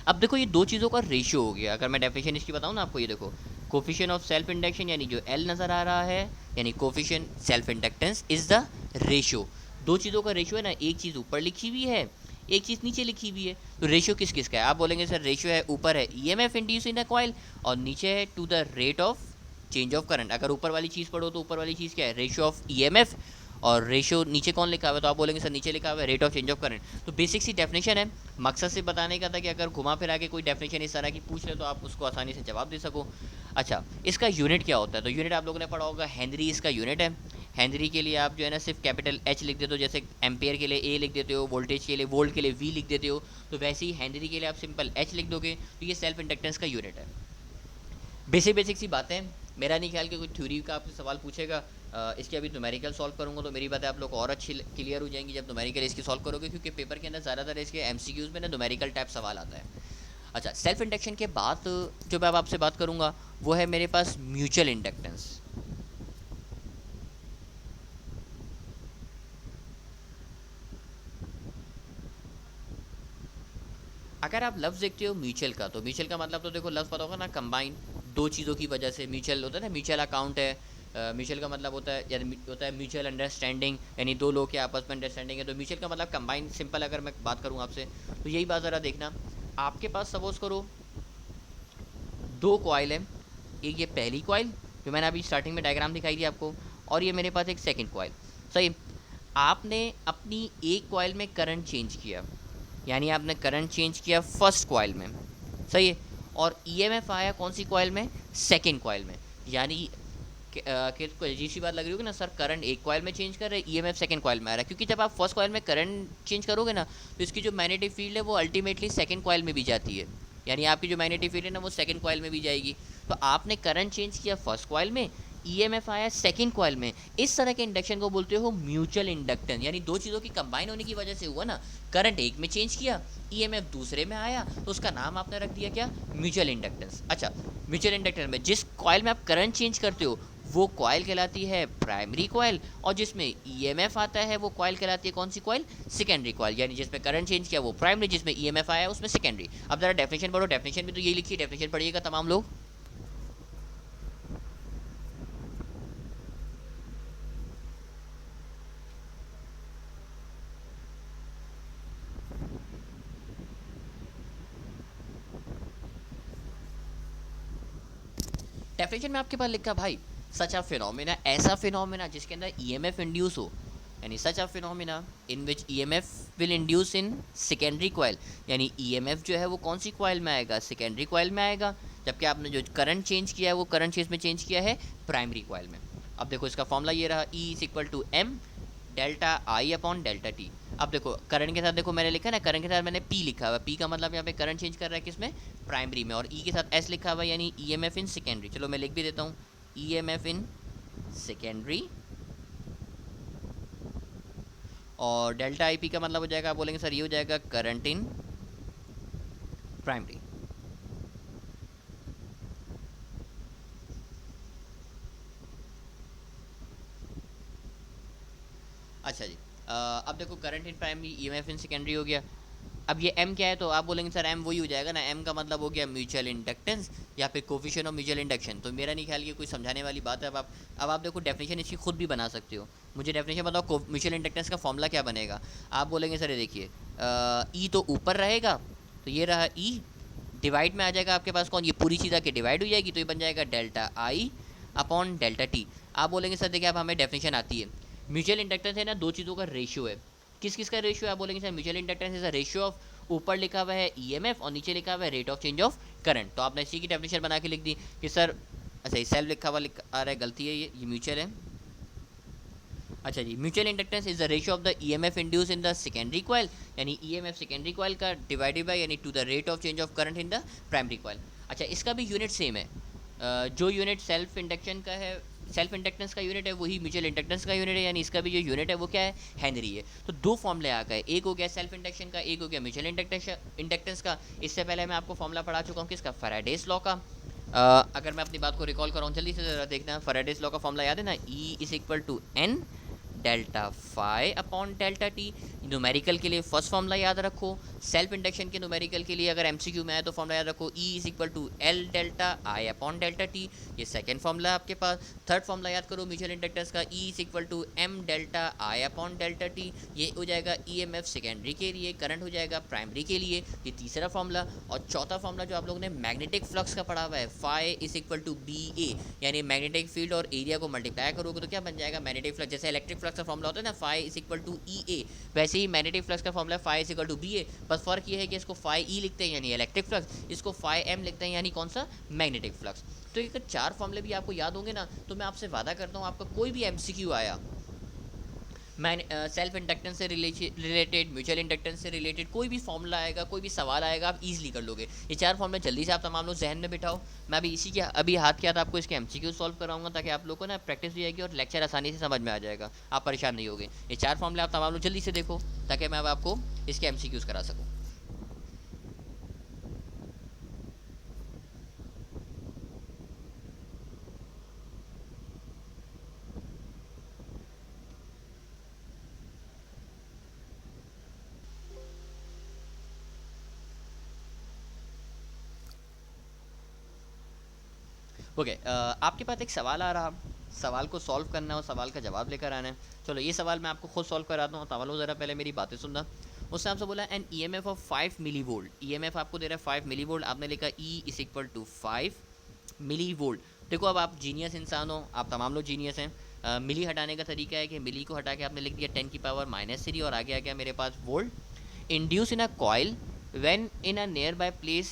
अब देखो ये दो चीज़ों का रेशियो हो गया। अगर मैं डेफिनेशन इसकी बताऊँ ना आपको, ये देखो कोफिशिएंट ऑफ सेल्फ इंडक्शन यानी जो एल नज़र आ रहा है, यानी coefficient self inductance is the ratio. दो चीज़ों का रेशियो है ना, एक चीज़ ऊपर लिखी हुई है, एक चीज़ नीचे लिखी हुई है। तो रेशियो किस किस का है, आप बोलेंगे सर रेशियो है ऊपर है EMF induce in a coil और नीचे है to the rate of change of current. अगर ऊपर वाली चीज़ पढ़ो तो ऊपर वाली चीज़ क्या है, रेशियो ऑफ ईएमएफ, और रेशियो नीचे कौन लिखा हुआ है, तो आप बोलेंगे सर नीचे लिखा हुआ है rate of change of current. तो बेसिक सी डेफिनेशन है, मकसद से बताने का था कि अगर घुमा फिरा के कोई डेफिनेशन इस तरह की पूछ ले तो आप उसको आसानी से जवाब दे सको। अच्छा इसका यूनिट क्या होता है, तो यूनिट आप लोगों ने पढ़ा होगा, हेनरी इसका यूनिट है। हेनरी के लिए आप जो है ना सिर्फ कैपिटल H लिख देते हो, जैसे एम्पेयर के लिए A लिख देते हो, वोल्टेज के लिए वोल्ट के लिए V लिख देते हो, तो वैसे ही हेनरी के लिए आप सिंपल H लिख दोगे, तो ये सेल्फ इंडक्टेंस का यूनिट है। बेसिक सी बातें, मेरा नहीं ख्याल कि कोई थ्योरी का आपसे सवाल पूछेगा। इसके अभी न्यूमेरिकल सॉल्व करूँगा तो मेरी बातें आप लोग और अच्छी क्लियर हो जाएंगी जब न्यूमेरिकल इसकी सॉल्व करोगे, क्योंकि पेपर के अंदर ज़्यादातर इसके एमसीक्यूज़ में ना न्यूमेरिकल टाइप सवाल आता है। अच्छा सेल्फ इंडक्शन के बाद जो मैं अब आपसे बात करूँगा वो है मेरे पास म्यूचुअल इंडक्टेंस। अगर आप लफ्ज़ देखते हो म्यूचुअल का, तो म्यूचुअल का मतलब तो देखो लफ्ज़ पता होगा ना, कंबाइन, दो चीज़ों की वजह से म्यूचुअल होता है ना, म्यूचुअल अकाउंट है। म्यूचुअल का मतलब होता है यानी होता है म्यूचुअल अंडरस्टैंडिंग, यानी दो लोग के आपस में अंडरस्टैंडिंग है। तो म्यूचुअल का मतलब कंबाइन, सिंपल अगर मैं बात करूँ आपसे तो यही बात ज़रा देखना। आपके पास सपोज करो दो कॉइल है, एक ये पहली कॉइल जो मैंने अभी स्टार्टिंग में डायग्राम दिखाई थी आपको, और ये मेरे पास एक सेकेंड कॉइल। सही, आपने अपनी एक कॉइल में करंट चेंज किया, यानी आपने करंट चेंज किया फर्स्ट कॉइल में, सही है, और ईएमएफ आया कौन सी कॉइल में, सेकंड कॉइल में। यानी कि अजीब सी बात लग रही होगी ना सर, करंट एक कॉइल में चेंज कर रहे हैं, ईएमएफ सेकंड कॉइल में आ रहा है, क्योंकि जब आप फर्स्ट कॉइल में करंट चेंज करोगे ना तो इसकी जो मैग्नेटिक फील्ड है वो अल्टीमेटली सेकंड कॉइल में भी जाती है, यानी आपकी जो मैग्नेटिक फील्ड है ना वो सेकंड कॉइल में भी जाएगी। तो आपने करंट चेंज किया फर्स्ट कॉइल में, ईएमएफ आया सेकंड कॉइल में, इस तरह के इंडक्शन को बोलते हो म्यूचुअल इंडक्टेंस, यानी दो चीज़ों की कंबाइन होने की वजह से हुआ ना, करंट एक में चेंज किया, ईएमएफ दूसरे में आया, तो उसका नाम आपने रख दिया क्या, म्यूचुअल इंडक्टेंस। अच्छा म्यूचुअल इंडक्टेंस में जिस कॉइल में आप करंट चेंज करते हो वो कॉइल कहलाती है प्राइमरी कॉइल, और जिसमें ईएमएफ आता है वो कॉइल कहलाती है कौन सी कॉइल, सेकेंडरी कॉइल, यानी जिसमें करंट चेंज किया वो प्राइमरी, जिसमें ईएमएफ आया उसमें सेकेंडरी। अब जरा डेफिनेशन पढ़ो, डेफिनेशन भी तो यही लिखी है, डेफिनेशन पढ़िएगा तमाम लोग। डेफिनेशन में आपके पास लिखा भाई, सच अ फिनोमेना, ऐसा फिनोमेना जिसके अंदर ईएमएफ इंड्यूस हो यानी such a phenomena in which EMF will induce in secondary coil, यानी ईएमएफ जो है वो कौन सी कॉइल में आएगा, सेकेंडरी कॉइल में आएगा, जबकि आपने जो करंट चेंज किया है वो करंट चेंज में चेंज किया है प्राइमरी कॉइल में। अब देखो इसका फॉर्मूला ये रहा, E is equal to M delta I upon delta T. अब देखो करंट के साथ देखो मैंने लिखा है ना, करंट के साथ मैंने P लिखा हुआ है, P का मतलब यहाँ पे करंट चेंज कर रहा है किसमें, प्राइमरी में, और E के साथ S लिखा हुआ है यानी ईएमएफ इन सेकेंडरी। चलो मैं लिख भी देता हूँ, ईएमएफ इन सेकेंडरी, और डेल्टा आई पी का मतलब हो जाएगा, आप बोलेंगे सर ये हो जाएगा करंट इन प्राइमरी। अच्छा जी, अब देखो current in primary, EMF in secondary हो गया। अब ये M क्या है, तो आप बोलेंगे सर M वही हो जाएगा ना, M का मतलब हो गया म्यूचुअल इंडक्टेंस या फिर कोफिशिएंट ऑफ म्यूचुअल इंडक्शन। तो मेरा नहीं ख्याल ये कोई समझाने वाली बात है। अब आप देखो डेफिनेशन इसकी खुद भी बना सकते हो। मुझे डेफिनेशन बताओ म्यूचुअल इंडक्टेंस का फॉर्मूला क्या बनेगा। आप बोलेंगे सर ये देखिए, ई तो ऊपर रहेगा, तो ये रहा ई, डिवाइड में आ जाएगा आपके पास कौन, ये पूरी चीज़ आके डिवाइड हो जाएगी, तो ये बन जाएगा delta I upon delta T. आप बोलेंगे सर देखिए अब हमें डेफिनेशन आती है, म्यूचुअल इंडक्टेंस है ना, दो चीज़ों का रेशियो है। किस किस का रेशियो है, आप बोलेंगे sir mutual inductance is a ratio of, ऊपर लिखा हुआ है ईएमएफ और नीचे लिखा हुआ है rate of change of current. तो आपने इसी की डेफिनेशन बना के लिख दी कि सर, अच्छा ये सेल्फ लिखा हुआ आ रहा है, गलती है, ये म्यूचुअल है। अच्छा जी, mutual inductance is the ratio of the EMF induce in the secondary coil, यानी ईएमएफ सेकेंडरी कॉइल का डिवाइडेड बाय यानी to the rate of change of current in the primary coil. अच्छा इसका भी यूनिट सेम है, जो unit self induction का है, सेल्फ इंडक्टेंस का यूनिट है वही म्यूचुअल इंडक्टेंस का यूनिट है, यानी इसका भी जो यूनिट है वो क्या है, हेनरी है। तो दो फॉर्मूले आ गए, एक हो गया सेल्फ इंडक्शन का, एक हो गया म्यूचुअल इंडक्टेंस का। इससे पहले मैं आपको फॉर्मूला पढ़ा चुका हूँ किसका, फैराडेज लॉ का। अगर मैं अपनी बात को रिकॉल कराऊँ जल्दी से ज़रा देखना, फैराडेज लॉ का फॉर्मूला याद है ना, E is equal to N delta phi upon delta T. Numerical के लिए फर्स्ट फॉर्मूला याद रखो, सेल्फ इंडक्शन के न्यूमेरिकल के लिए अगर एमसीक्यू में आए तो फॉर्मूला याद रखो, E is equal to L delta I upon delta T. ये सेकंड फॉर्मूला है आपके पास। थर्ड फॉर्मूला याद करो म्यूचुअल इंडक्टेंस का, E is equal to M delta I upon delta T. ये हो जाएगा ईएमएफ सेकेंडरी के लिए, करंट हो जाएगा प्राइमरी के लिए, ये तीसरा फॉर्मूला। और चौथा फॉर्मूला जो आप लोगों ने मैग्नेटिक फ्लक्स का पढ़ा हुआ है, phi is equal to B A, यानी मैग्नेटिक फील्ड और एरिया को मल्टीप्लाई करोगे तो क्या बन जाएगा, मैग्नेटिक फ्लक्स। जैसे इलेक्ट्रिक फ्लक्स का फॉर्मूला होता है ना, phi is equal to E A, वैसे ही मैग्नेटिक फ्लक्स का formula phi is equal to B A. बस फर्क ये है कि इसको फाई ई लिखते हैं यानी इलेक्ट्रिक फ्लक्स, इसको फाई एम लिखते हैं यानी कौन सा, मैग्नेटिक फ्लक्स। तो ये चार फॉर्मूले भी आपको याद होंगे ना, तो मैं आपसे वादा करता हूँ आपका कोई भी एमसीक्यू आया सेल्फ इंडक्टेंस से रिलेटेड, म्यूचुअल इंडक्टेंस से रिलेटेड कोई भी फॉर्मूला आएगा, कोई भी सवाल आएगा, आप इजीली कर लोगे। ये चार फॉर्मूले जल्दी से आप तमाम लोग जहन में बिठाओ। मैं अभी इसी के अभी हाथ के हाथ आपको इसके एमसीक्यू सॉल्व कराऊंगा, ताकि आप लोग को ना प्रैक्टिस भी आएगी और लेक्चर आसानी से समझ में आ जाएगा, आप परेशान नहीं होगे। ये चार फॉर्मूले आप तमाम लोग जल्दी से देखो, ताकि मैं अब आपको इसके एमसीक्यूज़ करा सकूँ। ओके, आपके पास एक सवाल आ रहा, सवाल को सॉल्व करना है और सवाल का जवाब लेकर आना है। चलो ये सवाल मैं आपको खुद सॉल्व कराता हूँ, तवल्लु ज़रा पहले मेरी बातें सुनना। उसने आपसे बोला an EMF of 5 milli volt, EMF आपको दे रहा है 5 मिली वोल्ट, आपने लिखा E is equal to 5 milli volt. देखो अब आप जीनियस इंसान हो, आप तमाम लोग जीनियस हैं। मिली हटाने का तरीका है कि मिली को हटा के आपने लिख दिया 10 की पावर -3 और आगे आ गया मेरे पास volt. Induce in a coil when in a nearby place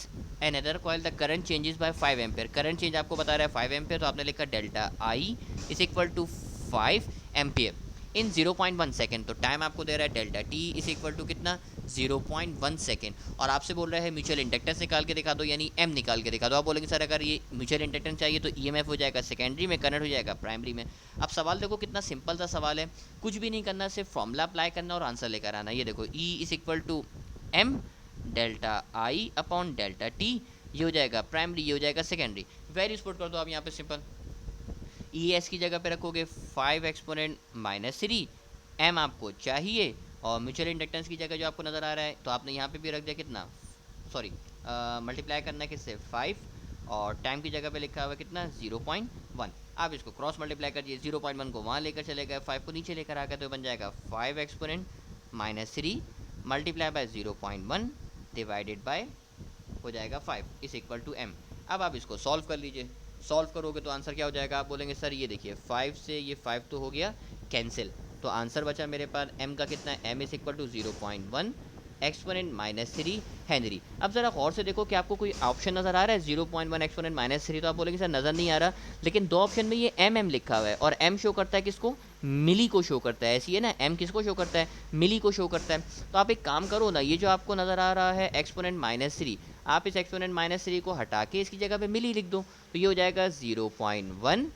another coil the current changes by 5 ampere. Current change आपको बता रहा है 5 एम्पेयर, तो आपने लिखा delta I is equal to 5 ampere in 0.1 second. तो टाइम आपको दे रहा है delta T is equal to कितना, 0.1 सेकेंड। और आपसे बोल रहा है म्यूचुअल इंडक्टेंस निकाल के दिखा दो, यानी एम निकाल के दिखा दो। आप बोलेंगे सर अगर ये म्यूचुअल इंडक्टेंस चाहिए तो ईएमएफ हो जाएगा सेकेंडरी में, करंट हो जाएगा प्राइमरी में। अब सवाल देखो कितना सिंपल सा सवाल है, कुछ भी नहीं करना, सिर्फ फॉर्मूला अप्लाई करना और आंसर लेकर आना। ये देखो E is equal to M delta I upon delta T, ये हो जाएगा प्राइमरी, ये हो जाएगा सेकेंडरी। वैल्यूज पुट कर दो आप यहाँ पे सिंपल, ई एस की जगह पे रखोगे 5 एक्सपोनेंट -3, एम आपको चाहिए, और म्यूचुअल इंडक्टेंस की जगह जो आपको नज़र आ रहा है तो आपने यहाँ पे भी रख दिया कितना, सॉरी मल्टीप्लाई करना है किससे 5, और टाइम की जगह पे लिखा हुआ है कितना 0.1। आप इसको क्रॉस मल्टीप्लाई करिए, 0.1 को वहाँ लेकर चले गए, 5 को नीचे लेकर आ गए, तो बन जाएगा 5 exponent -3 multiply by 0.1 divided by हो जाएगा 5 इज इक्वल टू एम। अब आप इसको सॉल्व कर लीजिए, सॉल्व करोगे तो आंसर क्या हो जाएगा, आप बोलेंगे सर ये देखिए 5 से ये 5 तो हो गया कैंसिल, तो आंसर बचा मेरे पास m का कितना है, m is equal to 0.1 exponent minus 3 henry. अब ज़रा गौर से देखो कि आपको कोई ऑप्शन नज़र आ रहा है 0.1 एक्सपोनेंट माइनस 3, तो आप बोलेंगे सर नज़र नहीं आ रहा, लेकिन दो ऑप्शन में ये m लिखा हुआ है और m शो करता है किसको, मिली को शो करता है। ऐसी है ना, m किसको शो करता है, मिली को शो करता है। तो आप एक काम करो ना, ये जो आपको नज़र आ रहा है एक्सपोनेंट माइनस 3, आप इस एक्सपोनेंट माइनस 3 को हटा के इसकी जगह पे मिली लिख दो, तो ये हो जाएगा 0.1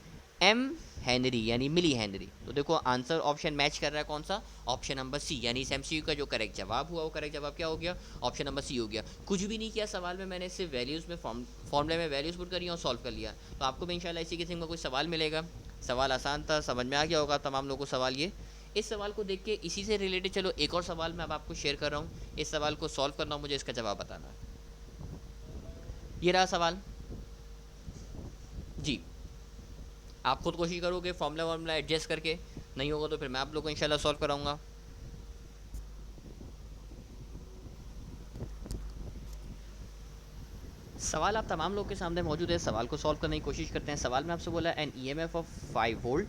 m हेनरी यानी मिली हेनरी। तो देखो आंसर ऑप्शन मैच कर रहा है कौन सा, ऑप्शन नंबर सी। यानी इस एमसीक्यू का जो करेक्ट जवाब हुआ वो करेक्ट जवाब क्या हो गया, ऑप्शन नंबर सी हो गया। कुछ भी नहीं किया सवाल में, मैंने सिर्फ वैल्यूज़ में फॉर्मूले में वैल्यूज़ पुट करी और सॉल्व कर लिया। तो आपको भी इंशाल्लाह इसी किस्म का कोई सवाल मिलेगा। सवाल आसान था, समझ में आ गया होगा तमाम लोगों को सवाल ये। इस सवाल को देख के इसी से रिलेटेड चलो एक और सवाल मैं अब आपको शेयर कर रहा हूँ। इस सवाल को सॉल्व करना, मुझे इसका जवाब बताना है। ये रहा सवाल जी। आप खुद कोशिश करोगे फार्मूला एडजस्ट करके, नहीं होगा तो फिर मैं आप लोगों को इंशाल्लाह सॉल्व कराऊंगा। सवाल आप तमाम लोग के सामने मौजूद है, सवाल को सॉल्व करने की कोशिश करते हैं। सवाल में आपसे बोला एन ईएमएफ ऑफ 5 वोल्ट,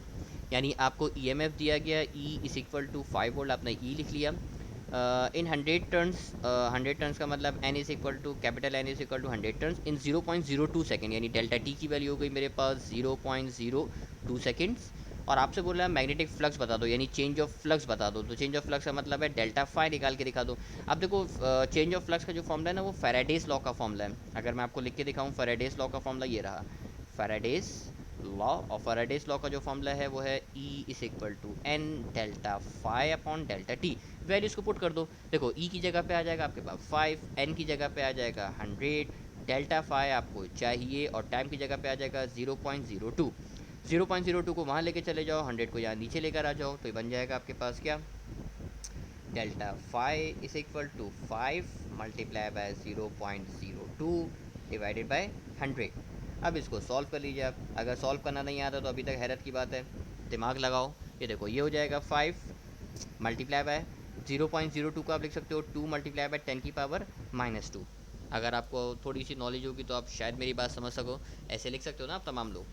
यानी आपको ईएमएफ दिया गया E is equal to 5 volt, आपने ई लिख लिया। इन 100 टर्न्स, 100 टर्न्स का मतलब N is equal to capital N is equal to 100 turns in 0.02 second, यानी डेल्टा टी की वैल्यू हो गई मेरे पास 0.02 सेकेंड्स। और आपसे बोल रहा है मैग्नेटिक फ्लक्स बता दो, यानी चेंज ऑफ फ्लक्स बता दो। तो चेंज ऑफ फ्लक्स का मतलब है डेल्टा फाई निकाल के दिखा दो। अब देखो चेंज ऑफ फ्लक्स का जो फॉर्मूला है ना वो फैराडेज लॉ का फॉर्मूला है। अगर मैं आपको लिख के दिखाऊँ फैराडेज लॉ का फॉर्मूला ये रहा, फैराडेज लॉ। और फैराडेज लॉ का जो फॉर्मूला है वो है E is equal to N delta phi upon delta T. Values को पुट कर दो। देखो ई की जगह पे आ जाएगा आपके पास 5, एन की जगह पे आ जाएगा 100, डेल्टा फाई आपको चाहिए और टाइम की जगह पे आ जाएगा 0.02। 0.02 को वहाँ लेके चले जाओ, 100 को यहाँ नीचे लेकर आ जाओ, तो ये बन जाएगा आपके पास क्या, delta phi is equal to 5 multiply by 0.02 divided by 100। अब इसको सॉल्व कर लीजिए आप। अगर सॉल्व करना नहीं आता तो अभी तक हैरत की बात है, दिमाग लगाओ। ये देखो ये हो जाएगा 5 मल्टीप्लाई बाय 0.02 को आप लिख सकते हो 2 मल्टीप्लाई बाय 10 की पावर -2। अगर आपको थोड़ी सी नॉलेज होगी तो आप शायद मेरी बात समझ सको, ऐसे लिख सकते हो ना आप तमाम लोग।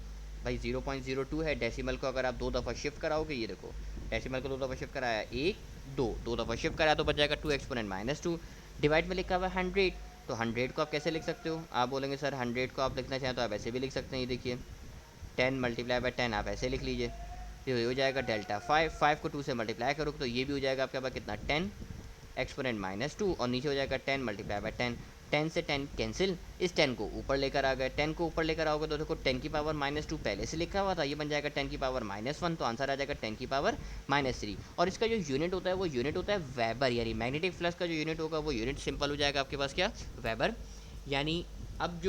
भाई 0.02 है, डेसिमल को अगर आप 2 दफ़ा शिफ्ट कराओगे, ये देखो डेसिमल को 2 दफ़ा शिफ्ट कराया 1 2 दफ़ा शिफ्ट कराया तो बच जाएगा 2 एक्सपोनेंट -2। डिवाइड में लिखा हुआ है 100, तो 100 को आप कैसे लिख सकते हो, आप बोलेंगे सर 100 को आप लिखना चाहें तो आप ऐसे भी लिख सकते हैं। ये देखिए 10 मल्टीप्लाई बाय 10 आप ऐसे लिख लीजिए, तो ये हो जाएगा डेल्टा 5 को 2 से मल्टीप्लाई करोगे तो ये भी हो जाएगा आपके पास कितना 10 एक्सपोनेंट -2, और नीचे हो जाएगा 10 मल्टीप्लाई बाय 10। 10 से 10 कैंसिल, इस 10 को ऊपर लेकर आ गए। 10 को ऊपर लेकर आओगे तो देखो 10 की पावर -2 पहले से लिखा हुआ था, ये बन जाएगा 10 की पावर -1, तो आंसर आ जाएगा 10 की पावर -3। और इसका जो यूनिट होता है वो यूनिट होता है वेबर, यानी मैग्नेटिक फ्लक्स का जो यूनिट होगा वो यूनिट सिंपल हो जाएगा आपके पास क्या, वेबर। यानी अब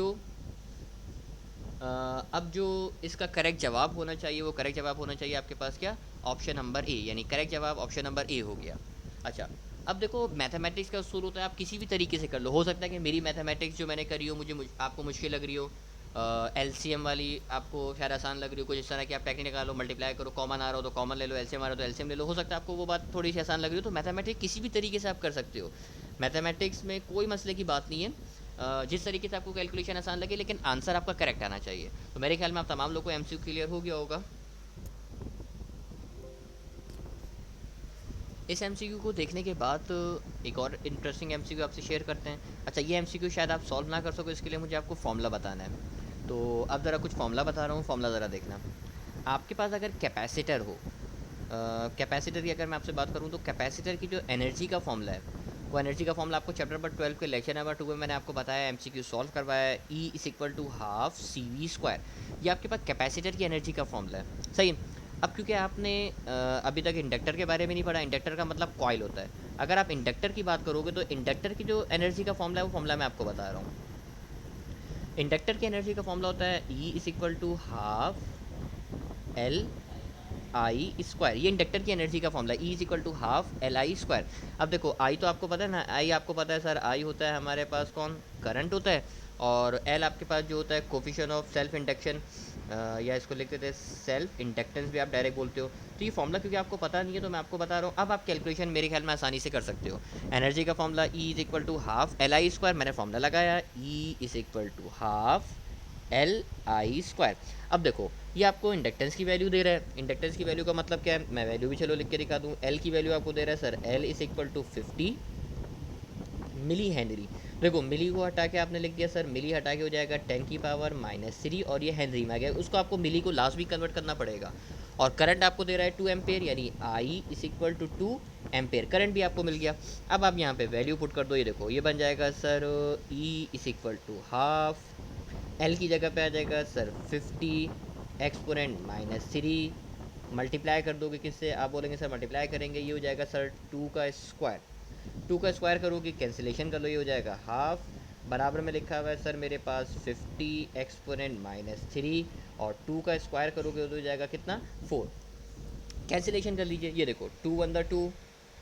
जो इसका करेक्ट जवाब होना चाहिए वो करेक्ट जवाब होना चाहिए आपके पास क्या, ऑप्शन नंबर ए, यानी करेक्ट जवाब ऑप्शन नंबर ए हो गया। अच्छा, अब देखो मैथमेटिक्स का उसूल होता है आप किसी भी तरीके से कर लो। हो सकता है कि मेरी मैथमेटिक्स जो मैंने करी हो आपको मुश्किल लग रही हो, एलसीएम वाली आपको शायद आसान लग रही हो, कुछ इस तरह की आप टेक्निक निकालो, मल्टीप्लाई करो, कॉमन आ रहा हो तो कॉमन ले लो, एलसीएम आ रहा हो तो एलसीएम ले लो। हो सकता है आपको वो बात थोड़ी सी आसान लग रही हो, तो मैथमेटिक्स किसी भी तरीके से आप कर सकते हो। मैथमेटिक्स में कोई मसले की बात नहीं है, जिस तरीके से आपको कैलकुलेशन आसान लगे लेकिन आंसर आपका करेक्ट आना चाहिए। तो मेरे ख्याल में आप तमाम लोगों को एमसीक्यू क्लियर हो गया होगा। इस एमसीक्यू को देखने के बाद एक और इंटरेस्टिंग एमसीक्यू आपसे शेयर करते हैं। अच्छा, ये एमसीक्यू शायद आप सॉल्व ना कर सको, इसके लिए मुझे आपको फॉर्मूला बताना है। तो अब ज़रा कुछ फॉर्मूला बता रहा हूँ, फॉर्मूला ज़रा देखना। आपके पास अगर कैपेसिटर हो, कैपेसिटर की अगर मैं आपसे बात करूँ तो कैपेसिटर की जो एनर्जी का फॉर्मूला है वो एनर्जी का फॉर्मूला आपको चैप्टर नंबर 12 के लेक्चर नंबर 2 में मैंने आपको बताया, एमसीक्यू सॉल्व करवाया है। E is equal to half CV², ये आपके पास कैपेसिटर की एनर्जी का फॉर्मूला है, सही। अब क्योंकि आपने अभी तक इंडक्टर के बारे में नहीं पढ़ा, इंडक्टर का मतलब कॉइल होता है। अगर आप इंडक्टर की बात करोगे तो इंडक्टर की जो एनर्जी का फॉर्मूला है वो फॉर्मूला मैं आपको बता रहा हूँ। इंडक्टर की एनर्जी का फॉर्मूला होता है E is equal to half LI²। ये इंडक्टर की एनर्जी का formula, E is equal to half LI²। अब देखो आई तो आपको पता है ना, आई आपको पता है सर, आई होता है हमारे पास कौन, करंट होता है, और एल आपके पास जो होता है कोफिशिएंट ऑफ सेल्फ इंडक्शन, या इसको लिख देते हैं सेल्फ इंडक्टेंस भी आप डायरेक्ट बोलते हो। तो ये फॉर्मूला क्योंकि आपको पता नहीं है तो मैं आपको बता रहा हूँ, अब आप कैलकुलेशन मेरे ख्याल में आसानी से कर सकते हो। एनर्जी का formula E is equal to half LI², मैंने फॉर्मूला लगाया E is equal to half L I square. अब देखो ये आपको इंडक्टेंस की वैल्यू दे रहा है। इंडक्टेंस की वैल्यू का मतलब क्या है, मैं वैल्यू भी चलो लिख के दिखा दूँ। एल की वैल्यू आपको दे रहा है sir, L is equal to 50 milli henry. देखो मिली को हटा के आपने लिख दिया सर, मिली हटा के हो जाएगा 10⁻³ और ये हेनरी में आ गया, उसको आपको मिली को लास्ट भी कन्वर्ट करना पड़ेगा। और करंट आपको दे रहा है 2 एम्पेयर, यानी I is equal to 2 ampere. Current भी आपको मिल गया। अब आप यहाँ पे वैल्यू पुट कर दो, ये देखो ये बन जाएगा sir E is equal to half, L की जगह पे आ जाएगा सर 50 एक्सपोनेंट-3, मल्टीप्लाई कर दोगे किससे, आप बोलेंगे सर मल्टीप्लाई करेंगे, ये हो जाएगा सर 2 का स्क्वायर। 2 का स्क्वायर करोगे, कैंसिलेशन कर लो, ये हो जाएगा हाफ, बराबर में लिखा हुआ है सर मेरे पास 50 एक्सपोनेंट-3 और 2 का स्क्वायर करोगे तो हो जाएगा कितना, 4। कैंसिलेशन कर लीजिए, ये देखो 2 1 द 2,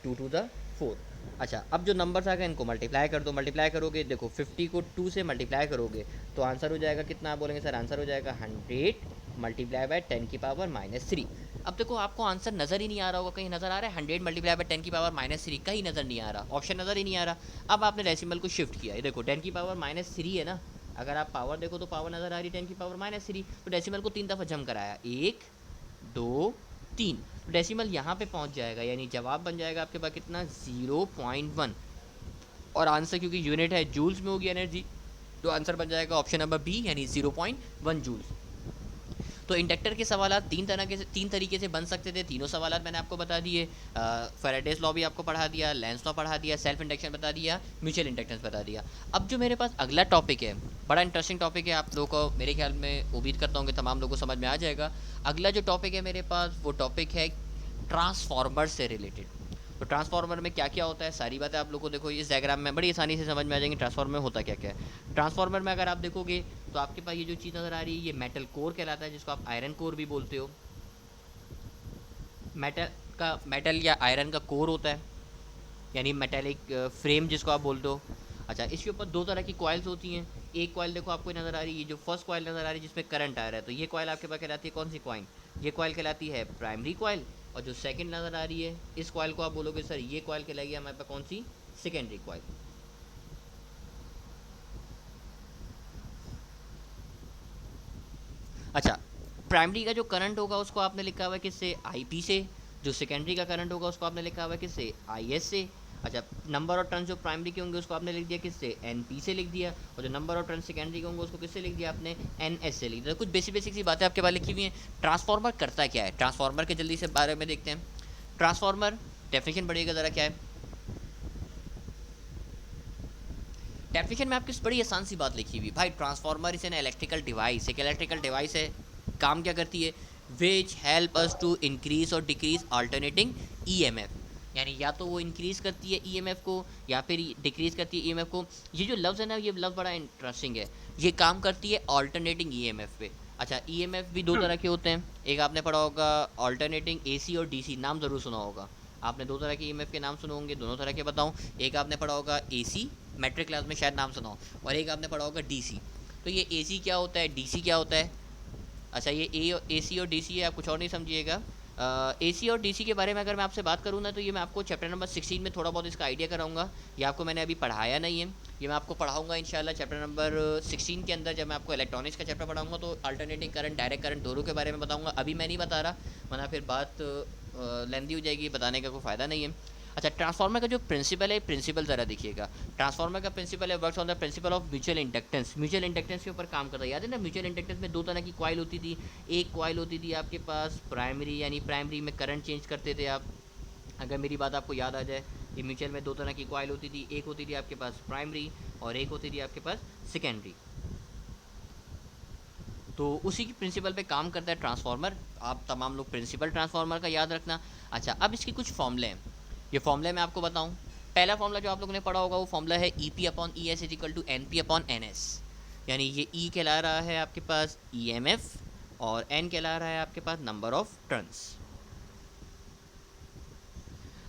2 2 द 4। अच्छा अब जो नंबर्स आ गए इनको मल्टीप्लाई कर दो, मल्टीप्लाई करोगे देखो 50 को 2 से मल्टीप्लाई करोगे तो आंसर हो जाएगा कितना, आप बोलेंगे सर आंसर हो जाएगा 100 मल्टीप्लाई बाय 10⁻³ अब देखो आपको आंसर नज़र ही नहीं आ रहा होगा, कहीं नज़र आ रहा है 100 मल्टीप्लाई बाय 10⁻³ कहीं नज़र नहीं आ रहा, ऑप्शन नज़र ही नहीं आ रहा। अब आपने डेसिमल को शिफ्ट किया, ये देखो 10⁻³ है ना, अगर आप पावर देखो तो पावर नज़र आ रही है 10⁻³, तो डेसिमल को 3 दफ़ा जम कराया, 1 2 3, तो डेसिमल यहाँ पे पहुँच जाएगा, यानी जवाब बन जाएगा आपके पास कितना, 0.1। और आंसर क्योंकि यूनिट है जूल्स में होगी एनर्जी, तो आंसर बन जाएगा ऑप्शन नंबर बी, यानी 0.1 जूल्स। तो इंडक्टर के सवाल तीन तरीके से बन सकते थे, तीनों सवाल मैंने आपको बता दिए। फैराडेज लॉ भी आपको पढ़ा दिया, लेंस लॉ पढ़ा दिया, सेल्फ इंडक्शन बता दिया, म्यूचुअल इंडक्टेंस बता दिया। अब जो मेरे पास अगला टॉपिक है, बड़ा इंटरेस्टिंग टॉपिक है, आप लोगों को मेरे ख्याल में उम्मीद करता हूँ कि तमाम लोगों को समझ में आ जाएगा। अगला जो टॉपिक है मेरे पास वो टॉपिक है ट्रांसफार्मर से रिलेटेड। तो ट्रांसफार्मर में क्या क्या होता है, सारी बातें आप लोगों को देखो इस डायग्राम में बड़ी आसानी से समझ में आ जाएंगी, ट्रांसफार्मर में होता क्या क्या है। ट्रांसफार्मर में अगर आप देखोगे तो आपके पास ये जो चीज़ नज़र आ रही है ये मेटल कोर कहलाता है, जिसको आप आयरन कोर भी बोलते हो। मेटल या आयरन का कोर होता है, यानी मेटेलिक फ्रेम जिसको आप बोलते हो। अच्छा इसके ऊपर दो तरह की कॉइल्स होती हैं। एक कॉइल देखो आपको नज़र आ रही है, ये जो फर्स्ट कॉइल नज़र आ रही है जिसमें करंट आ रहा है, तो ये कॉइल आपके पास कहलाती है कौन सी कॉइल, ये कॉइल कहलाती है प्राइमरी कॉइल। और जो सेकंड नज़र आ रही है इस कॉइल को आप बोलोगे सर ये कॉइल कहलाएगी हमारे पास कौन सी, सेकेंडरी कॉइल। अच्छा प्राइमरी का जो करंट होगा उसको आपने लिखा हुआ है किससे, आईपी से। जो सेकेंडरी का करंट होगा उसको आपने लिखा हुआ है किससे, आईएस से। अच्छा नंबर ऑफ टर्न जो प्राइमरी के होंगे उसको आपने लिख दिया किससे, एनपी से लिख दिया, और जो नंबर ऑफ टर्न सेकेंडरी के होंगे उसको किससे लिख दिया आपने, एनएस से लिख दिया। कुछ बेसिक बेसिक सी बातें आपके पास लिखी हुई हैं। ट्रांसफार्मर करता क्या है, ट्रांसफार्मर के जल्दी से बारे में देखते हैं। ट्रांसफार्मर डेफिनेशन बढ़िएगा ज़रा क्या है। डेफिनेशन में आपकी बड़ी आसान सी बात लिखी हुई भाई, transformer is an electrical device, एक इलेक्ट्रिकल डिवाइस है। काम क्या करती है, which help us to increase और डिक्रीज अल्टरनेटिंग ईएमएफ, यानी या तो वो इंक्रीज़ करती है ईएमएफ को या फिर डिक्रीज़ करती है ईएमएफ को। ये जो लफ्ज़ है ना, ये लफ्ज़ बड़ा इंटरेस्टिंग है, ये काम करती है अल्टरनेटिंग ईएमएफ पे। अच्छा ईएमएफ भी दो तरह के होते हैं, एक आपने पढ़ा होगा अल्टरनेटिंग एसी और डीसी, नाम ज़रूर सुना होगा आपने, दो तरह के ईएमएफ के नाम सुने होंगे, दोनों तरह के बताऊं। एक आपने पढ़ा होगा एसी, मैट्रिक क्लास में शायद नाम सुना हो, और एक आपने पढ़ा होगा डीसी। तो ये एसी क्या होता है, डीसी क्या होता है। अच्छा ये एसी और डीसी है, आप कुछ और नहीं समझिएगा। एसी और डीसी के बारे में अगर मैं आपसे बात करूँ ना, तो ये मैं आपको चैप्टर नंबर 16 में थोड़ा बहुत इसका आइडिया कराऊंगा। ये आपको मैंने अभी पढ़ाया नहीं है, ये मैं आपको पढ़ाऊंगा इंशाल्लाह चैप्टर नंबर 16 के अंदर। जब मैं आपको इलेक्ट्रॉनिक्स का चैप्टर पढ़ाऊंगा तो अल्टरनेटिंग करंट, डायरेक्ट करंट दोनों के बारे में बताऊँगा। अभी मैं नहीं बता रहा, वरना फिर बात लेंदी हो जाएगी, बताने का कोई फ़ायदा नहीं है। अच्छा ट्रांसफार्मर का जो प्रिंसिपल है, प्रिंसिपल ज़रा देखिएगा। ट्रांसफार्मर का प्रिंसिपल है works on the principle of mutual inductance, mutual inductance के ऊपर काम करता है। याद है ना, म्यूचुअल इंडक्टेंस में दो तरह की कॉइल होती थी। एक कॉइल होती थी आपके पास प्राइमरी, यानी प्राइमरी में करंट चेंज करते थे आप, अगर मेरी बात आपको याद आ जाए। ये म्यूचुअल में दो तरह की कॉइल होती थी, एक होती थी आपके पास प्राइमरी और एक होती थी आपके पास सेकेंडरी। तो उसी की प्रिंसिपल पे काम करता है ट्रांसफार्मर। आप तमाम लोग प्रिंसिपल ट्रांसफार्मर का याद रखना। अच्छा अब इसके कुछ फॉर्मूले हैं, ये फॉर्मूले मैं आपको बताऊं। पहला फॉर्मूला जो आप लोगों ने पढ़ा होगा वो फॉर्मूला है E P upon E S is equal to N P upon N S, यानी ये ई कहला रहा है आपके पास ई एम एफ और एन कहला रहा है आपके पास नंबर ऑफ टर्न्स।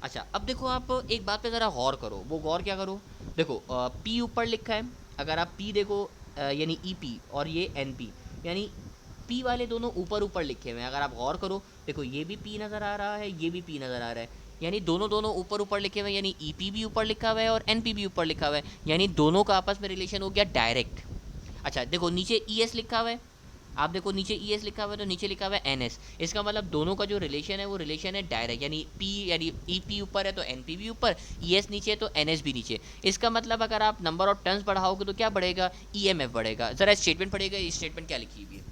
अच्छा अब देखो आप एक बात पे ज़रा गौर करो, वो गौर क्या करो, देखो पी ऊपर लिखा है, अगर आप पी देखो यानी ई पी और ये एन पी, यानी पी वाले दोनों ऊपर ऊपर लिखे हुए हैं। अगर आप गौर करो देखो ये भी पी नज़र आ रहा है, ये भी पी नज़र आ रहा है, यानी दोनों दोनों ऊपर ऊपर लिखे हुए हैं, यानी ई पी भी ऊपर लिखा हुआ है और एन पी भी ऊपर लिखा हुआ है, यानी दोनों का आपस में रिलेशन हो गया डायरेक्ट। अच्छा देखो नीचे ई एस लिखा हुआ है, आप देखो नीचे ई एस लिखा हुआ है तो नीचे लिखा हुआ है एन एस। इसका मतलब दोनों का जो रिलेशन है वो रिलेशन है डायरेक्ट, यानी पी यानी ई पी ऊपर है तो एन पी भी ऊपर, ई एस नीचे है तो एन एस भी नीचे। इसका मतलब अगर आप नंबर ऑफ टर्न्स बढ़ाओगे तो क्या बढ़ेगा, ई एम एफ बढ़ेगा। ज़रा स्टेटमेंट पढ़ेगा, ये स्टेटमेंट क्या लिखी हुई है,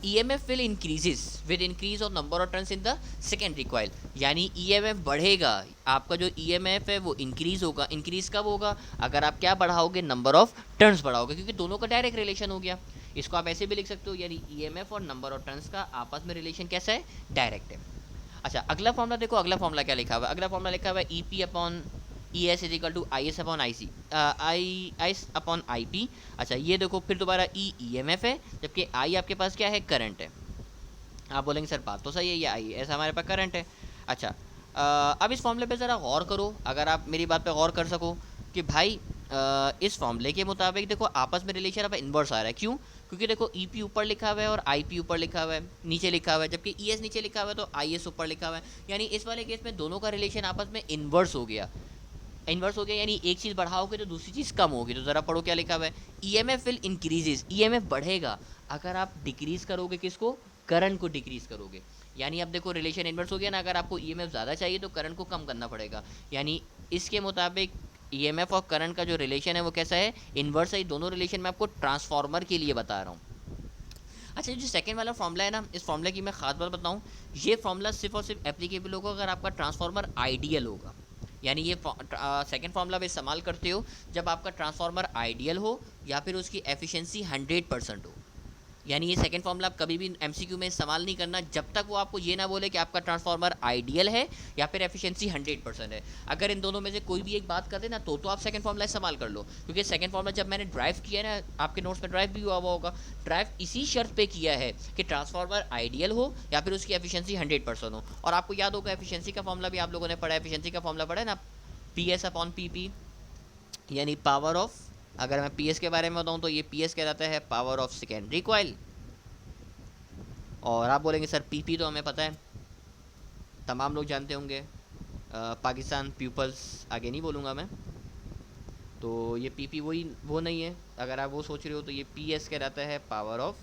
EMF will increases with increase of number of turns in the secondary coil, यानी EMF बढ़ेगा, आपका जो EMF है वो इंक्रीज होगा। इंक्रीज कब होगा, अगर आप क्या बढ़ाओगे, नंबर ऑफ टर्न्स बढ़ाओगे, क्योंकि दोनों का डायरेक्ट रिलेशन हो गया। इसको आप ऐसे भी लिख सकते हो, यानी EMF और नंबर ऑफ टर्न्स का आपस में रिलेशन कैसा है, डायरेक्ट है। अच्छा अगला फॉर्मूला देखो, अगला फॉर्मूला क्या लिखा हुआ है, अगला फॉर्मूला लिखा हुआ है E P upon E S is equal to I S upon I C, I S upon I P. अच्छा ये देखो फिर दोबारा ई एम एफ है, जबकि आई आपके पास क्या है, करंट है। आप बोलेंगे सर बात तो सही है, ये आई ऐसा हमारे पास करंट है। अच्छा अब इस फॉर्मूले पे ज़रा गौर करो, अगर आप मेरी बात पे गौर कर सको कि भाई इस फॉर्मूले के मुताबिक देखो आपस में रिलेशन अब इन्वर्स आ रहा है। क्यों, क्योंकि देखो ई पी ऊपर लिखा हुआ है और आई पी ऊपर लिखा हुआ है, नीचे लिखा हुआ है, जबकि ई एस नीचे लिखा हुआ है तो आई एस ऊपर लिखा हुआ है। यानी इस वाले केस में दोनों का रिलेशन आपस में इन्वर्स हो गया। इन्वर्स हो गया यानी एक चीज़ बढ़ाओगे तो दूसरी चीज़ कम होगी। तो ज़रा पढ़ो क्या लिखा हुआ है, E M F will increases, E M F बढ़ेगा अगर आप डिक्रीज करोगे किसको, करंट को डिक्रीज करोगे। यानी अब देखो रिलेशन इन्वर्स हो गया ना, अगर आपको ई एम एफ ज़्यादा चाहिए तो करंट को कम करना पड़ेगा। यानी इसके मुताबिक ई एम एफ और करंट का जो रिलेशन है वो कैसा है, इन्वर्स है। दोनों रिलेशन मैं आपको ट्रांसफार्मर के लिए बता रहा हूँ। अच्छा जो सेकंड वाला फॉर्मूला है ना, इस फॉर्मूला की मैं खास बात बताऊँ, ये फॉर्मूला सिर्फ और सिर्फ एप्लीकेबल होगा अगर आपका ट्रांसफार्मर आइडियल होगा। यानी ये सेकंड फॉर्मूला आप इस्तेमाल करते हो जब आपका ट्रांसफार्मर आइडियल हो या फिर उसकी एफिशिएंसी 100% हो। यानी ये सेकंड फॉर्मूला आप कभी भी एमसीक्यू में इस्तेमाल नहीं करना जब तक वो आपको ये ना बोले कि आपका ट्रांसफार्मर आइडियल है या फिर एफिशिएंसी 100% है। अगर इन दोनों में से कोई भी एक बात कर दे ना तो आप सेकंड फॉर्मूला इस्तेमाल कर लो, क्योंकि सेकंड फॉर्मूला जब मैंने ड्राइव किया ना, आपके नोट्स में ड्राइव भी हुआ होगा, ड्राइव इसी शर्त पे किया है कि ट्रांसफार्मर आइडियल हो या फिर उसकी एफिशिएंसी 100% हो। और आपको याद होगा एफिशिएंसी का फॉर्मूला भी आप लोगों ने पढ़ा है, एफिशिएंसी का फॉर्मूला पढ़ा है ना, P S upon P P, यानी पावर ऑफ, अगर मैं पी एस के बारे में बताऊँ तो ये पी एस कहलाता है पावर ऑफ सेकेंडरी कॉइल। और आप बोलेंगे सर पीपी तो हमें पता है, तमाम लोग जानते होंगे, पाकिस्तान पीपल्स, आगे नहीं बोलूँगा मैं। तो ये पीपी वही वो नहीं है, अगर आप वो सोच रहे हो तो ये पीएस कहलाता है पावर ऑफ,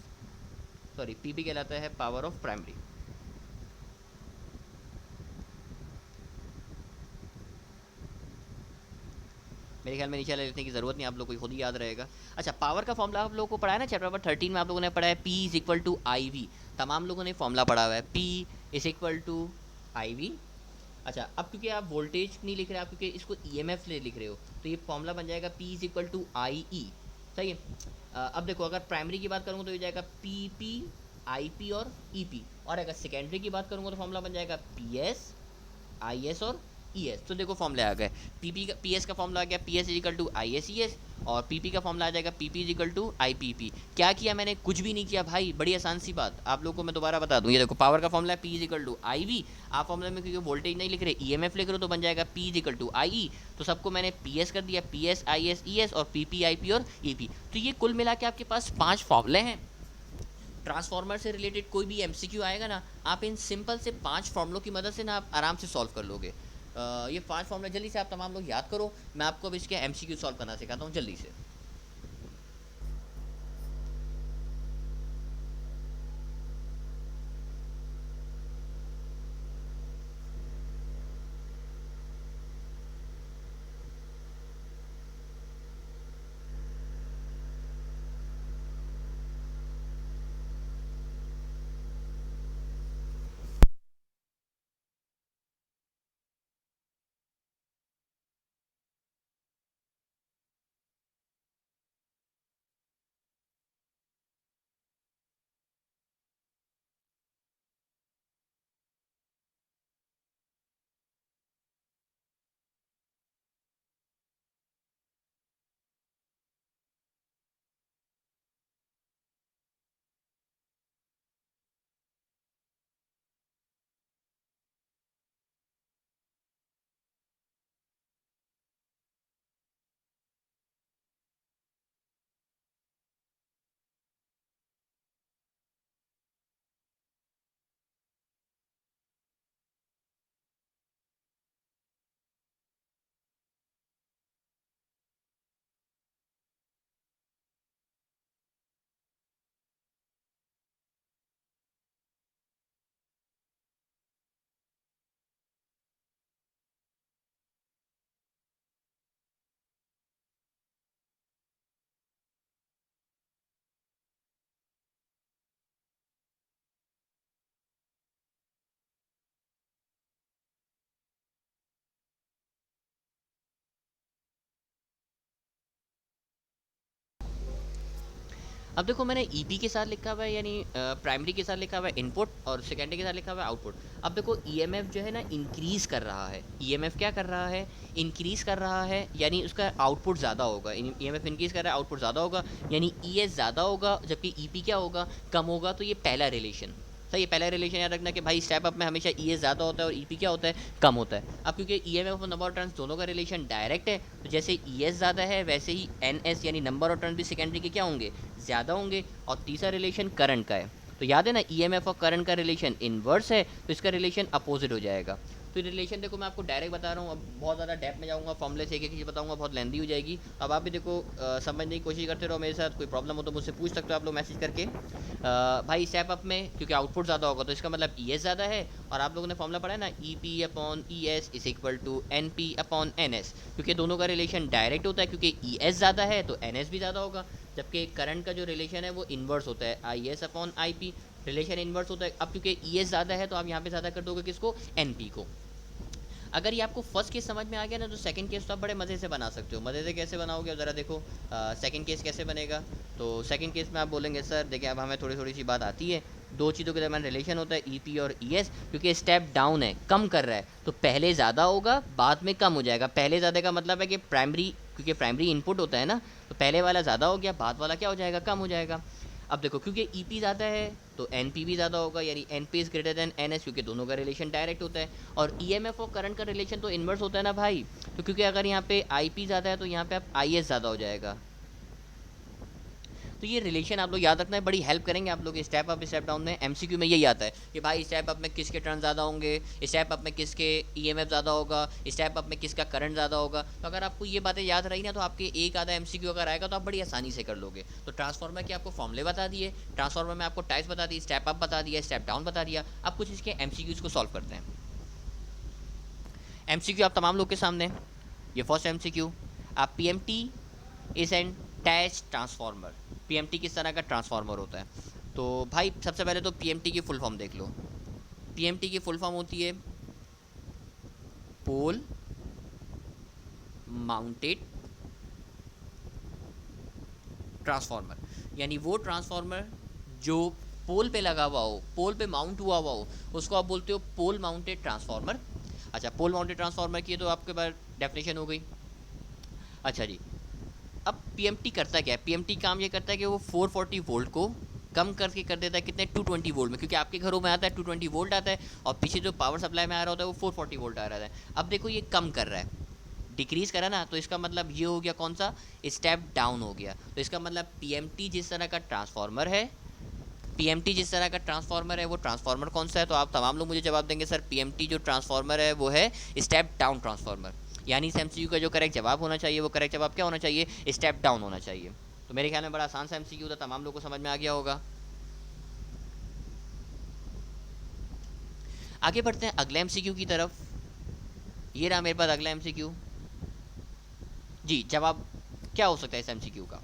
सॉरी पीपी कहलाता है पावर ऑफ प्राइमरी। मेरे ख्याल में नीचे लिखने की ज़रूरत नहीं, आप लोग को खुद ही याद रहेगा। अच्छा पावर का फॉर्मूला आप लोगों को पढ़ा है ना, चैप्टर नंबर 13 में आप लोगों ने पढ़ा है P is equal to I V. तमाम लोगों ने फॉर्मूला पढ़ा हुआ है, P is equal to I V. अच्छा अब क्योंकि आप वोल्टेज नहीं लिख रहे, आप क्योंकि इसको ईएमएफ ले लिख रहे हो, तो ये फॉर्मूला बन जाएगा पी इज इक्वल टू आई ई। सही है। अब देखो अगर प्राइमरी की बात करूँगा तो ये जाएगा पी पी आई पी और ई पी, और अगर सेकेंडरी की बात करूँगा तो फॉर्मूला बन जाएगा पी एस आई एस और ई एस। तो देखो फॉर्मूला आ गए, पी पी का पी एस का फॉर्मूला आ गया P S is equal to I S E S, और पी पी का फॉर्मूला आ जाएगा P P is equal to I P P. P किया मैंने, कुछ भी नहीं किया भाई, बड़ी आसान सी बात आप लोग को मैं दोबारा बता दूँ। ये देखो पावर का फॉर्मूला है P is equal to I V, आप फॉर्मूला में क्योंकि वोल्टेज नहीं लिख रहे ई एम एफ लिख रहे हो तो बन जाएगा पी इजिकल टू आई ई। तो सबको मैंने पी एस कर दिया, P S I S E S और पी पी आई पी और ई पी। तो ये कुल मिला के आपके पास 5 फॉर्मूले हैं। ट्रांसफार्मर से रिलेटेड कोई भी एमसीक्यू आएगा ना, आप इन सिंपल से 5 फॉर्मूलों की मदद से ना आप आराम से सॉल्व कर लोगे। ये 5 फॉर्मूले जल्दी से आप तमाम लोग याद करो, मैं आपको अब इसके एमसीक्यू सॉल्व करना सिखाता हूँ जल्दी से। अब देखो मैंने ईपी के साथ लिखा हुआ है, यानी प्राइमरी के साथ लिखा हुआ है इनपुट और सेकेंडरी के साथ लिखा हुआ है आउटपुट। अब देखो ईएमएफ जो है ना इंक्रीज़ कर रहा है, ईएमएफ क्या कर रहा है, इंक्रीज़ कर रहा है, यानी उसका आउटपुट ज़्यादा होगा। ईएमएफ इंक्रीज़ कर रहा है, आउटपुट ज़्यादा होगा, यानी ईएस ज़्यादा होगा, जबकि ईपी क्या होगा, कम होगा। तो ये पहला रिलेशन सही है। पहला रिलेशन याद रखना कि भाई स्टेप अप में हमेशा ई एस ज़्यादा होता है और ईपी क्या होता है, कम होता है। अब क्योंकि ई एम एफ और नंबर ऑफ टर्न्स दोनों का रिलेशन डायरेक्ट है, तो जैसे ई एस ज़्यादा है वैसे ही एन एस यानी नंबर ऑफ टर्न भी सेकेंडरी के क्या होंगे, ज़्यादा होंगे। और तीसरा रिलेशन करंट का है, तो याद है ना ई एम एफ और करंट का रिलेशन इन्वर्स है, तो इसका रिलेशन अपोजिट हो जाएगा। तो रिलेशन देखो मैं आपको डायरेक्ट बता रहा हूँ, अब बहुत ज़्यादा डेप्थ में जाऊँगा, फॉर्मूले से एक एक चीज़ बताऊँगा, बहुत लेंदी हो जाएगी। अब आप भी देखो समझने की कोशिश करते रहो मेरे साथ। कोई प्रॉब्लम हो तो मुझसे पूछ सकते हो आप लोग मैसेज करके। भाई स्टेप अप में क्योंकि आउटपुट ज़्यादा होगा तो इसका मतलब ई एस ज़्यादा है, और आप लोगों ने फॉर्मूला पढ़ा है ना, E P upon E S is equal to N P upon N S, क्योंकि दोनों का रिलेशन डायरेक्ट होता है, क्योंकि ई एस ज़्यादा है तो एन एस भी ज़्यादा होगा। जबकि करंट का जो रिलेशन है वो इन्वर्स होता है, आई S upon I P, relation inverse होता है। अब क्योंकि ई एस ज़्यादा है तो आप यहाँ पे ज़्यादा कर दोगे किसको, एन पी को। अगर ये आपको फर्स्ट केस समझ में आ गया ना, तो सेकंड केस तो आप बड़े मज़े से बना सकते हो। मज़े से कैसे बनाओगे, ज़रा देखो सेकंड केस कैसे बनेगा। तो सेकंड केस में आप बोलेंगे सर देखिए अब हमें थोड़ी थोड़ी सी बात आती है, दो चीज़ों के दरमियान रिलेशन होता है ईपी और ईएस, क्योंकि स्टेप डाउन है, कम कर रहा है, तो पहले ज़्यादा होगा बाद में कम हो जाएगा। पहले ज़्यादा का मतलब है कि प्राइमरी, क्योंकि प्राइमरी इनपुट होता है ना, तो पहले वाला ज़्यादा हो गया, बाद वाला क्या हो जाएगा, कम हो जाएगा। अब देखो क्योंकि ई पी ज़्यादा है तो एन पी भी ज़्यादा होगा, यानी N P is greater than N S, क्योंकि दोनों का रिलेशन डायरेक्ट होता है। और ई एम एफ और करंट का रिलेशन तो इन्वर्स होता है ना भाई, तो क्योंकि अगर यहाँ पे आई पी ज़्यादा है तो यहाँ पे आप आई एस ज़्यादा हो जाएगा। तो ये रिलेशन आप लोग याद रखना है, बड़ी हेल्प करेंगे आप लोग स्टेप अप स्टेप डाउन में। एमसीक्यू में यही आता है कि भाई स्टेप अप में किसके टर्न ज़्यादा होंगे, स्टेप अप में किसके ईएमएफ ज़्यादा होगा, स्टेप अप में किसका करंट ज़्यादा होगा। तो अगर आपको ये बातें याद रही ना, तो आपके एक आधा एमसीक्यू अगर आएगा तो आप बड़ी आसानी से कर लोगे। तो ट्रांसफॉर्मर के आपको फॉर्मूले बता दिए, ट्रांसफॉर्मर में आपको टाइप्स बता दी, स्टेप अप बता दिया, स्टेप डाउन बता दिया। अब कुछ इसके एमसीक्यूज़ को सॉल्व करते हैं। एमसीक्यू आप तमाम लोग के सामने, ये फर्स्ट एमसीक्यू, आप PMT is an tach transformer. PMT किस तरह का ट्रांसफार्मर होता है, तो भाई सबसे पहले तो पीएमटी की फुल फॉर्म देख लो। पीएमटी की फुल फॉर्म होती है पोल माउंटेड ट्रांसफार्मर, यानी वो ट्रांसफार्मर जो पोल पे लगा हुआ हो, पोल पे माउंट हुआ हुआ हो, उसको आप बोलते हो पोल माउंटेड ट्रांसफार्मर। अच्छा, पोल माउंटेड ट्रांसफार्मर की तो आपके पास डेफिनेशन हो गई। अच्छा जी, अब पीएमटी करता क्या है, पीएमटी काम ये करता है कि वो 440 वोल्ट को कम करके कर देता है कितने, 220 वोल्ट में, क्योंकि आपके घरों में आता है 220 वोल्ट आता है और पीछे जो पावर सप्लाई में आ रहा होता है वो 440 वोल्ट आ रहा है। अब देखो ये कम कर रहा है, डिक्रीज़ करा ना, तो इसका मतलब ये हो गया कौन सा, स्टेप डाउन हो गया। तो इसका मतलब पीएमटी जिस तरह का ट्रांसफार्मर है, पीएमटी जिस तरह का ट्रांसफार्मर है वो ट्रांसफार्मर कौन सा है, तो आप तमाम लोग मुझे जवाब देंगे सर पीएमटी जो ट्रांसफार्मर है वो है स्टेप डाउन ट्रांसफार्मर। यानी इस एमसीक्यू का जो करेक्ट जवाब होना चाहिए वो करेक्ट जवाब क्या होना चाहिए, स्टेप डाउन होना चाहिए। तो मेरे ख्याल में बड़ा आसान सा एमसीक्यू था, तमाम लोगों को समझ में आ गया होगा। आगे बढ़ते हैं अगले एमसीक्यू की तरफ। ये रहा मेरे पास अगला एमसीक्यू। जी, जवाब क्या हो सकता है इस एमसीक्यू का।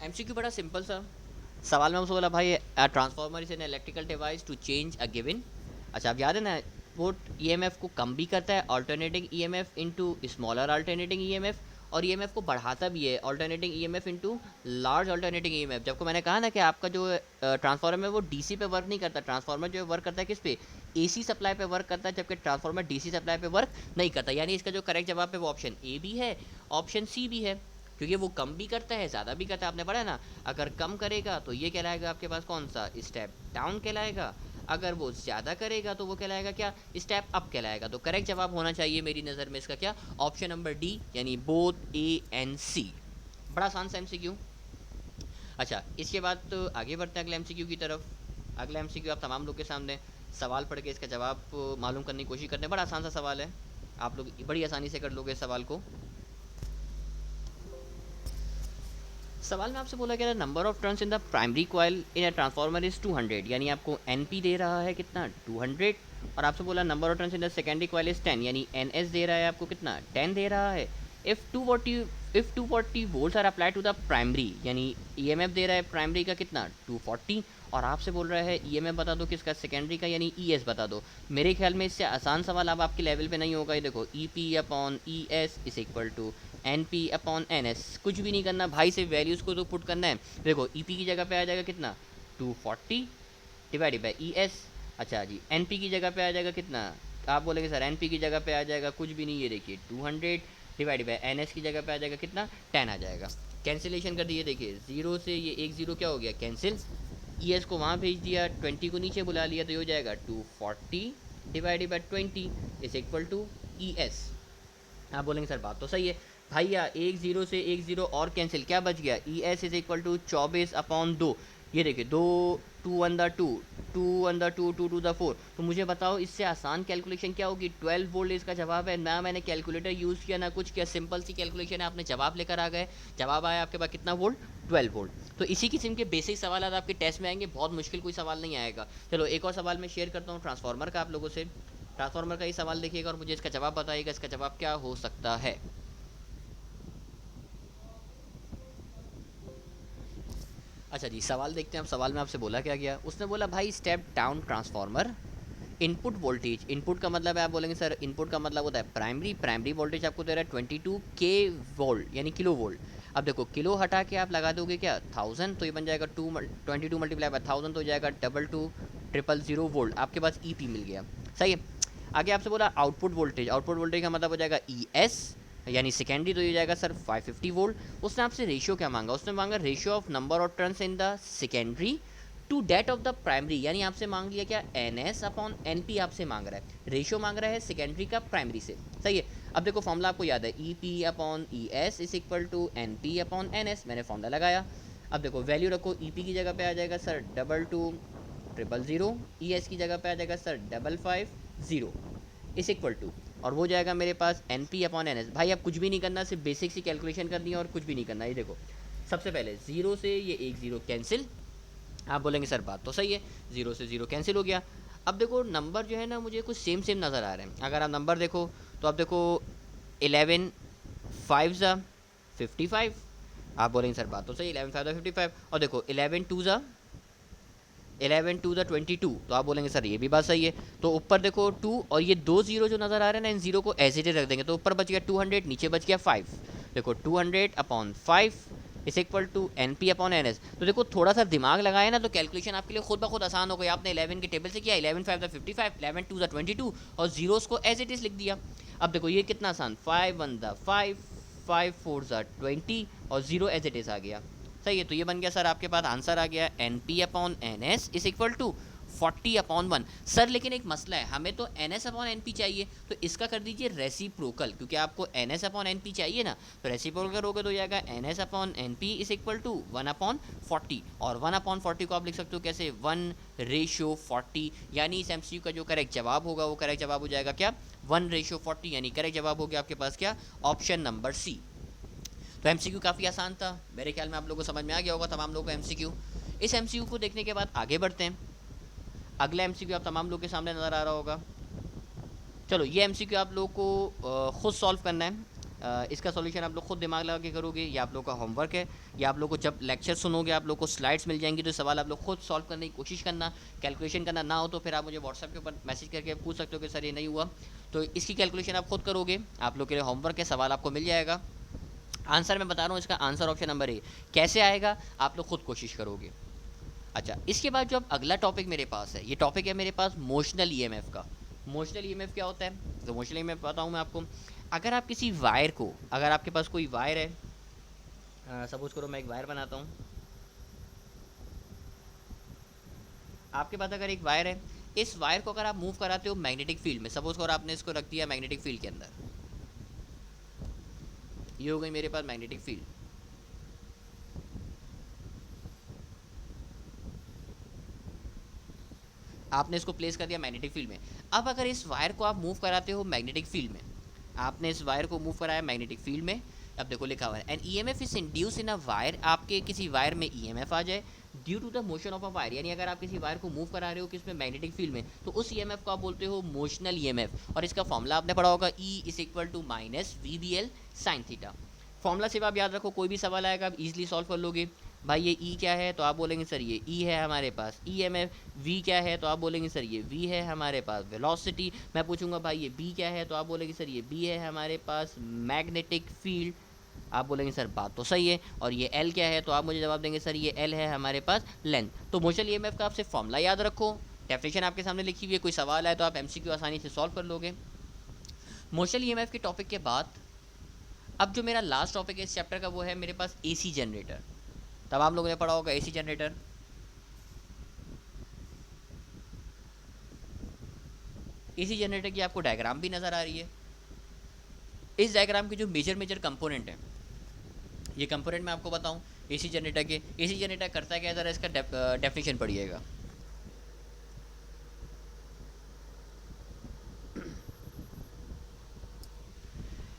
एमसीक्यू बड़ा सिंपल सा सवाल में हमसे बोला भाई transformer is an electrical device to change a given. अच्छा, अब याद है ना, वो ईएमएफ को कम भी करता है alternating EMF into smaller alternating EMF, और ईएमएफ को बढ़ाता भी है alternating EMF into large alternating EMF. जबको मैंने कहा ना कि आपका जो ट्रांसफार्मर है वो डीसी पे वर्क नहीं करता, ट्रांसफार्मर जो वर्क करता है किस पे, एसी सप्लाई पे वर्क करता है, जबकि ट्रांसफार्मर डीसी सप्लाई पे वर्क नहीं करता। यानी इसका जो करेक्ट जवाब है वो ऑप्शन ए भी है, ऑप्शन सी भी है, क्योंकि वो कम भी करता है ज़्यादा भी करता है। आपने पढ़ा है ना, अगर कम करेगा तो ये कहलाएगा आपके पास कौन सा, स्टेप डाउन कहलाएगा, अगर वो ज़्यादा करेगा तो वो कहलाएगा क्या, स्टेप अप कहलाएगा। तो करेक्ट जवाब होना चाहिए मेरी नज़र में इसका क्या, ऑप्शन नंबर डी, यानी बोथ ए एंड सी। बड़ा आसान सा एमसीक्यू। अच्छा, इसके बाद तो आगे बढ़ते हैं अगले एमसीक्यू की तरफ। अगला एमसीक्यू आप तमाम लोग के सामने सवाल पढ़ के इसका जवाब मालूम करने की कोशिश करते हैं। बड़ा आसान सा सवाल है, आप लोग बड़ी आसानी से कर लोगे इस सवाल को। सवाल में आपसे बोला गया number of turns in the primary coil in a transformer is 200, यानी आपको एनपी दे रहा है कितना 200, और आपसे बोला number of turns in the secondary coil is 10, यानी एनएस दे रहा है आपको कितना 10 दे रहा है। If 240 volts are apply to the primary, यानी ईएमएफ दे रहा है प्राइमरी का कितना 240, और आपसे बोल रहा है ईएमएफ बता दो किसका, सेकेंडरी का, यानी ईएस बता दो। मेरे ख्याल में इससे आसान सवाल अब आपके लेवल पे नहीं होगा। ये देखो EP upon ES is equal to NP upon NS, कुछ भी नहीं करना भाई, से वैल्यूज़ को तो पुट करना है। देखो ईपी की जगह पे आ जाएगा कितना 240 डिवाइडेड बाई ईएस। अच्छा जी, एनपी की जगह पे आ जाएगा कितना, आप बोलेंगे सर एनपी की जगह पे आ जाएगा कुछ भी नहीं, ये देखिए 200 डिवाइडेड बाई एनएस की जगह पे आ जाएगा कितना 10 आ जाएगा। कैंसिलेशन कर दिए, देखिए 0 से ये 1 0 क्या हो गया कैंसिल, ईएस को वहाँ भेज दिया, 20 को नीचे बुला लिया, तो ये हो जाएगा 240 divided by 20 is equal to ES. आप बोलेंगे सर बात तो सही है भैया, 1 0 से 1 0 और कैंसिल, क्या बच गया, E S is equal to 24 upon 2, ये देखिए 2 2 अंदर 2 2 अंदर 2 2 टू द 4। तो मुझे बताओ इससे आसान कैलकुलेशन क्या होगी, 12 वोल्ट इसका जवाब है ना। मैंने कैलकुलेटर यूज़ किया ना कुछ किया, सिंपल सी कैलकुलेशन है, आपने जवाब लेकर आ गए, जवाब आया आपके पास कितना वोल्ट 12 वोल्ट। तो इसी किस्म के बेसिक सवाल आपके टेस्ट में आएंगे, बहुत मुश्किल कोई सवाल नहीं आएगा। चलो एक और सवाल मैं शेयर करता हूँ ट्रांसफार्मर का आप लोगों से। ट्रांसफार्मर का ही सवाल देखिएगा और मुझे इसका जवाब बताइएगा, इसका जवाब क्या हो सकता है। अच्छा जी, सवाल देखते हैं। अब सवाल में आपसे बोला क्या गया, उसने बोला भाई step down transformer input voltage, input का मतलब है, आप बोलेंगे सर इनपुट का मतलब होता है प्राइमरी वोल्टेज आपको दे रहा है 22 के वोल्ट, यानी किलो वोल्ट। अब देखो किलो हटा के आप लगा दोगे क्या 1000, तो ये बन जाएगा 22 मल्टीप्लाई बाय 1000 तो हो जाएगा 2200 वोल्ट, आपके पास ईपी मिल गया। सही है। आगे आपसे बोला आउटपुट वोल्टेज, आउटपुट वोल्टेज का मतलब हो जाएगा ई एस, यानी सेकेंडरी, तो ये जाएगा सर 550 वोल्ट। उसने आपसे रेशियो क्या मांगा, उसने मांगा ratio of number of turns in the secondary to that of the primary, यानी आपसे मांग लिया क्या N S upon N P, आपसे मांग रहा है रेशियो, मांग रहा है सेकेंडरी का प्राइमरी से। सही है। अब देखो फॉर्मूला आपको याद है, E P upon E S is equal to N P upon N S, मैंने फॉर्मूला लगाया। अब देखो वैल्यू रखो, ई पी की जगह पे आ जाएगा सर 220000, ई एस की जगह पे आ जाएगा सर 550 इस इक्वल टू, और वो जाएगा मेरे पास N P upon N S. भाई अब कुछ भी नहीं करना, सिर्फ बेसिक सी कैलकुलेशन करनी है और कुछ भी नहीं करना। ये देखो सबसे पहले 0 से ये 1 0 कैंसिल, आप बोलेंगे सर बात तो सही है, 0 से 0 कैंसिल हो गया। अब देखो नंबर जो है ना मुझे कुछ सेम सेम नज़र आ रहे हैं। अगर आप नंबर देखो तो आप देखो 11 5 ज़ा 55, आप बोलेंगे सर बात तो सही, 11 5 ज़ा 55, और देखो 11 2 ज़ा 22, तो आप बोलेंगे सर ये भी बात सही है। तो ऊपर देखो 2 और ये 2 0 जो नज़र आ रहे हैं ना, इन 0 को एज इट इज रख देंगे, तो ऊपर बच गया 200, नीचे बच गया 5। देखो 200 upon 5 is equal to N P upon N S. तो देखो थोड़ा सा दिमाग लगाए ना तो कैलकुलेशन आपके लिए खुद ब खुद आसान हो गई। आपने 11 के टेबल से किया, 11 5 55, 11 2 22, और जीरोस को एज इट इज लिख दिया। अब देखो ये कितना आसान, 5 1 5 5 4 20, और 0 एज इट इज आ गया। सही है। तो ये बन गया सर आपके पास आंसर आ गया N P upon N S is equal to 40/1। Sir लेकिन एक मसला है, हमें तो N S upon N P चाहिए, तो इसका कर दीजिए रेसिप्रोकल, क्योंकि आपको N S upon N P चाहिए ना, तो रेसिप्रोकल करोगे तो हो जाएगा N S upon N P is equal to 1/40, और 1/40 को आप लिख सकते हो कैसे 1/40, यानी इस एमसीक्यू का जो करेक्ट जवाब होगा वो करेक्ट जवाब हो जाएगा क्या 1/40, यानी करेक्ट जवाब हो गया आपके पास क्या ऑप्शन नंबर सी। तो एमसीक्यू काफ़ी आसान था, मेरे ख्याल में आप लोगों को समझ में आ गया होगा तमाम लोगों को एमसीक्यू। इस एमसीक्यू को देखने के बाद आगे बढ़ते हैं। अगला एमसीक्यू आप तमाम लोगों के सामने नज़र आ रहा होगा। चलो ये एमसीक्यू आप लोगों को खुद सॉल्व करना है। इसका सॉल्यूशन आप लोग खुद दिमाग लगा के करोगे, ये आप लोग का होमवर्क है। या आप लोग को जब लेक्चर सुनोगे आप लोग को स्लाइड्स मिल जाएंगी, तो सवाल आप लोग खुद सॉल्व करने की कोशिश करना। कैलकुलेशन करना ना हो तो फिर आप मुझे व्हाट्सएप के ऊपर मैसेज करके पूछ सकते हो कि सर ये नहीं हुआ, तो इसकी कैलकुलेशन आप खुद करोगे। आप लोग के लिए होमवर्क है, सवाल आपको मिल जाएगा। आंसर मैं बता रहा हूँ, इसका आंसर ऑप्शन नंबर ए। कैसे आएगा आप लोग खुद कोशिश करोगे। अच्छा, इसके बाद जो अब अगला टॉपिक मेरे पास है, ये टॉपिक है मेरे पास मोशनल ईएमएफ का। मोशनल ईएमएफ क्या होता है, तो मोशनल ईएमएफ बताऊँ मैं आपको। अगर आप किसी वायर को, अगर आपके पास कोई वायर है, सपोज करो मैं एक वायर बनाता हूँ, आपके पास अगर एक वायर है, इस वायर को अगर आप मूव कराते हो मैग्नेटिक फील्ड में, सपोज अगर आपने इसको रख दिया मैग्नेटिक फील्ड के अंदर, ये हो गई मेरे पास मैग्नेटिक फील्ड। आपने इसको प्लेस कर दिया मैग्नेटिक फील्ड में। अब अगर इस वायर को आप मूव कराते हो मैग्नेटिक फील्ड में, आपने इस वायर को मूव कराया मैग्नेटिक फील्ड में, अब देखो लिखा हुआ है an EMF is induce in a wire, आपके किसी वायर में ईएमएफ आ जाए due to the motion of a wire, यानी अगर आप किसी वायर को मूव करा रहे हो किसमें मैग्नेटिक फील्ड में, तो उस ईएमएफ को आप बोलते हो मोशनल ईएमएफ। और इसका फॉर्मूला आपने पढ़ा होगा E is equal to minus V B L sine theta. Formula सिर्फ आप याद रखो, कोई भी सवाल आएगा आप इजीली सॉल्व कर लोगे। भाई ये ई क्या है, तो आप बोलेंगे सर ये ई है हमारे पास ई एम एफ। वी क्या है, तो आप बोलेंगे सर ये वी है हमारे पास वेलोसिटी। मैं पूछूंगा भाई ये बी क्या है, तो आप बोलेंगे सर ये बी है हमारे पास मैग्नेटिक फील्ड। आप बोलेंगे सर बात तो सही है। और ये एल क्या है, तो आप मुझे जवाब देंगे सर ये एल है हमारे पास लेंथ। तो मोशनल ईएमएफ का आपसे फॉर्मूला याद रखो, डेफिनेशन आपके सामने लिखी हुई है, कोई सवाल है तो आप एमसीक्यू आसानी से सॉल्व कर लोगे। मोशनल ईएमएफ के टॉपिक के बाद अब जो मेरा लास्ट टॉपिक है इस चैप्टर का वो है मेरे पास एसी जनरेटर। तब आप लोगों ने पढ़ा होगा एसी जनरेटर। एसी जनरेटर की आपको डायग्राम भी नज़र आ रही है। इस डायग्राम के जो मेजर मेजर कंपोनेंट हैं, ये कंपोनेंट मैं आपको बताऊं एसी जनरेटर के। एसी जनरेटर करता है क्या, ज़रा इसका डेफिनेशन पढ़िएगा।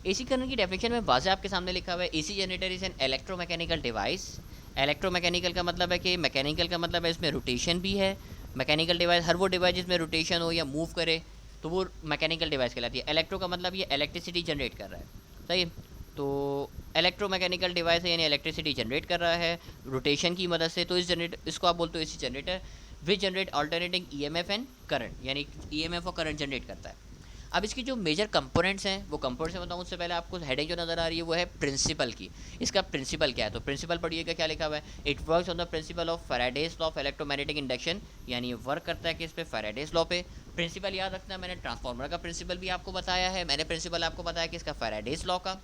एसी करंट की डेफिनेशन में वाज़े आपके सामने लिखा हुआ है AC generator is an electromechanical device. Electromechanical का मतलब है कि मैकेनिकल का मतलब है इसमें रोटेशन भी है। मैकेनिकल डिवाइस हर वो डिवाइस जिसमें रोटेशन हो या मूव करे तो वो मैकेनिकल डिवाइस कहलाती है। इलेक्ट्रो का मतलब ये इलेक्ट्रिसिटी जनरेट कर रहा है, सही। तो इलेक्ट्रोमैकेनिकल डिवाइस है यानी इलेक्ट्रिसिटी जनरेट कर रहा है रोटेशन की मदद से, तो इसको आप बोलते हो AC generator which generate alternating EMF and current, यानी ईएमएफ और करंट जनरेट करता है। अब इसकी जो मेजर कंपोनेंट्स हैं वो कंपोनेंट्स में बताऊँ उससे पहले आपको हेडिंग जो नज़र आ रही है वो है प्रिंसिपल की। इसका प्रिंसिपल क्या है, तो प्रिंसिपल पढ़िएगा क्या लिखा हुआ है। It works on the principle of Faraday's law of electromagnetic induction, यानी ये वर्क करता है कि इस पे फैराडेज लॉ पे। प्रिंसिपल याद रखना, मैंने ट्रांसफार्मर का प्रिंसिपल भी आपको बताया है, मैंने प्रिंसिपल आपको बताया कि इसका फैराडेज लॉ का।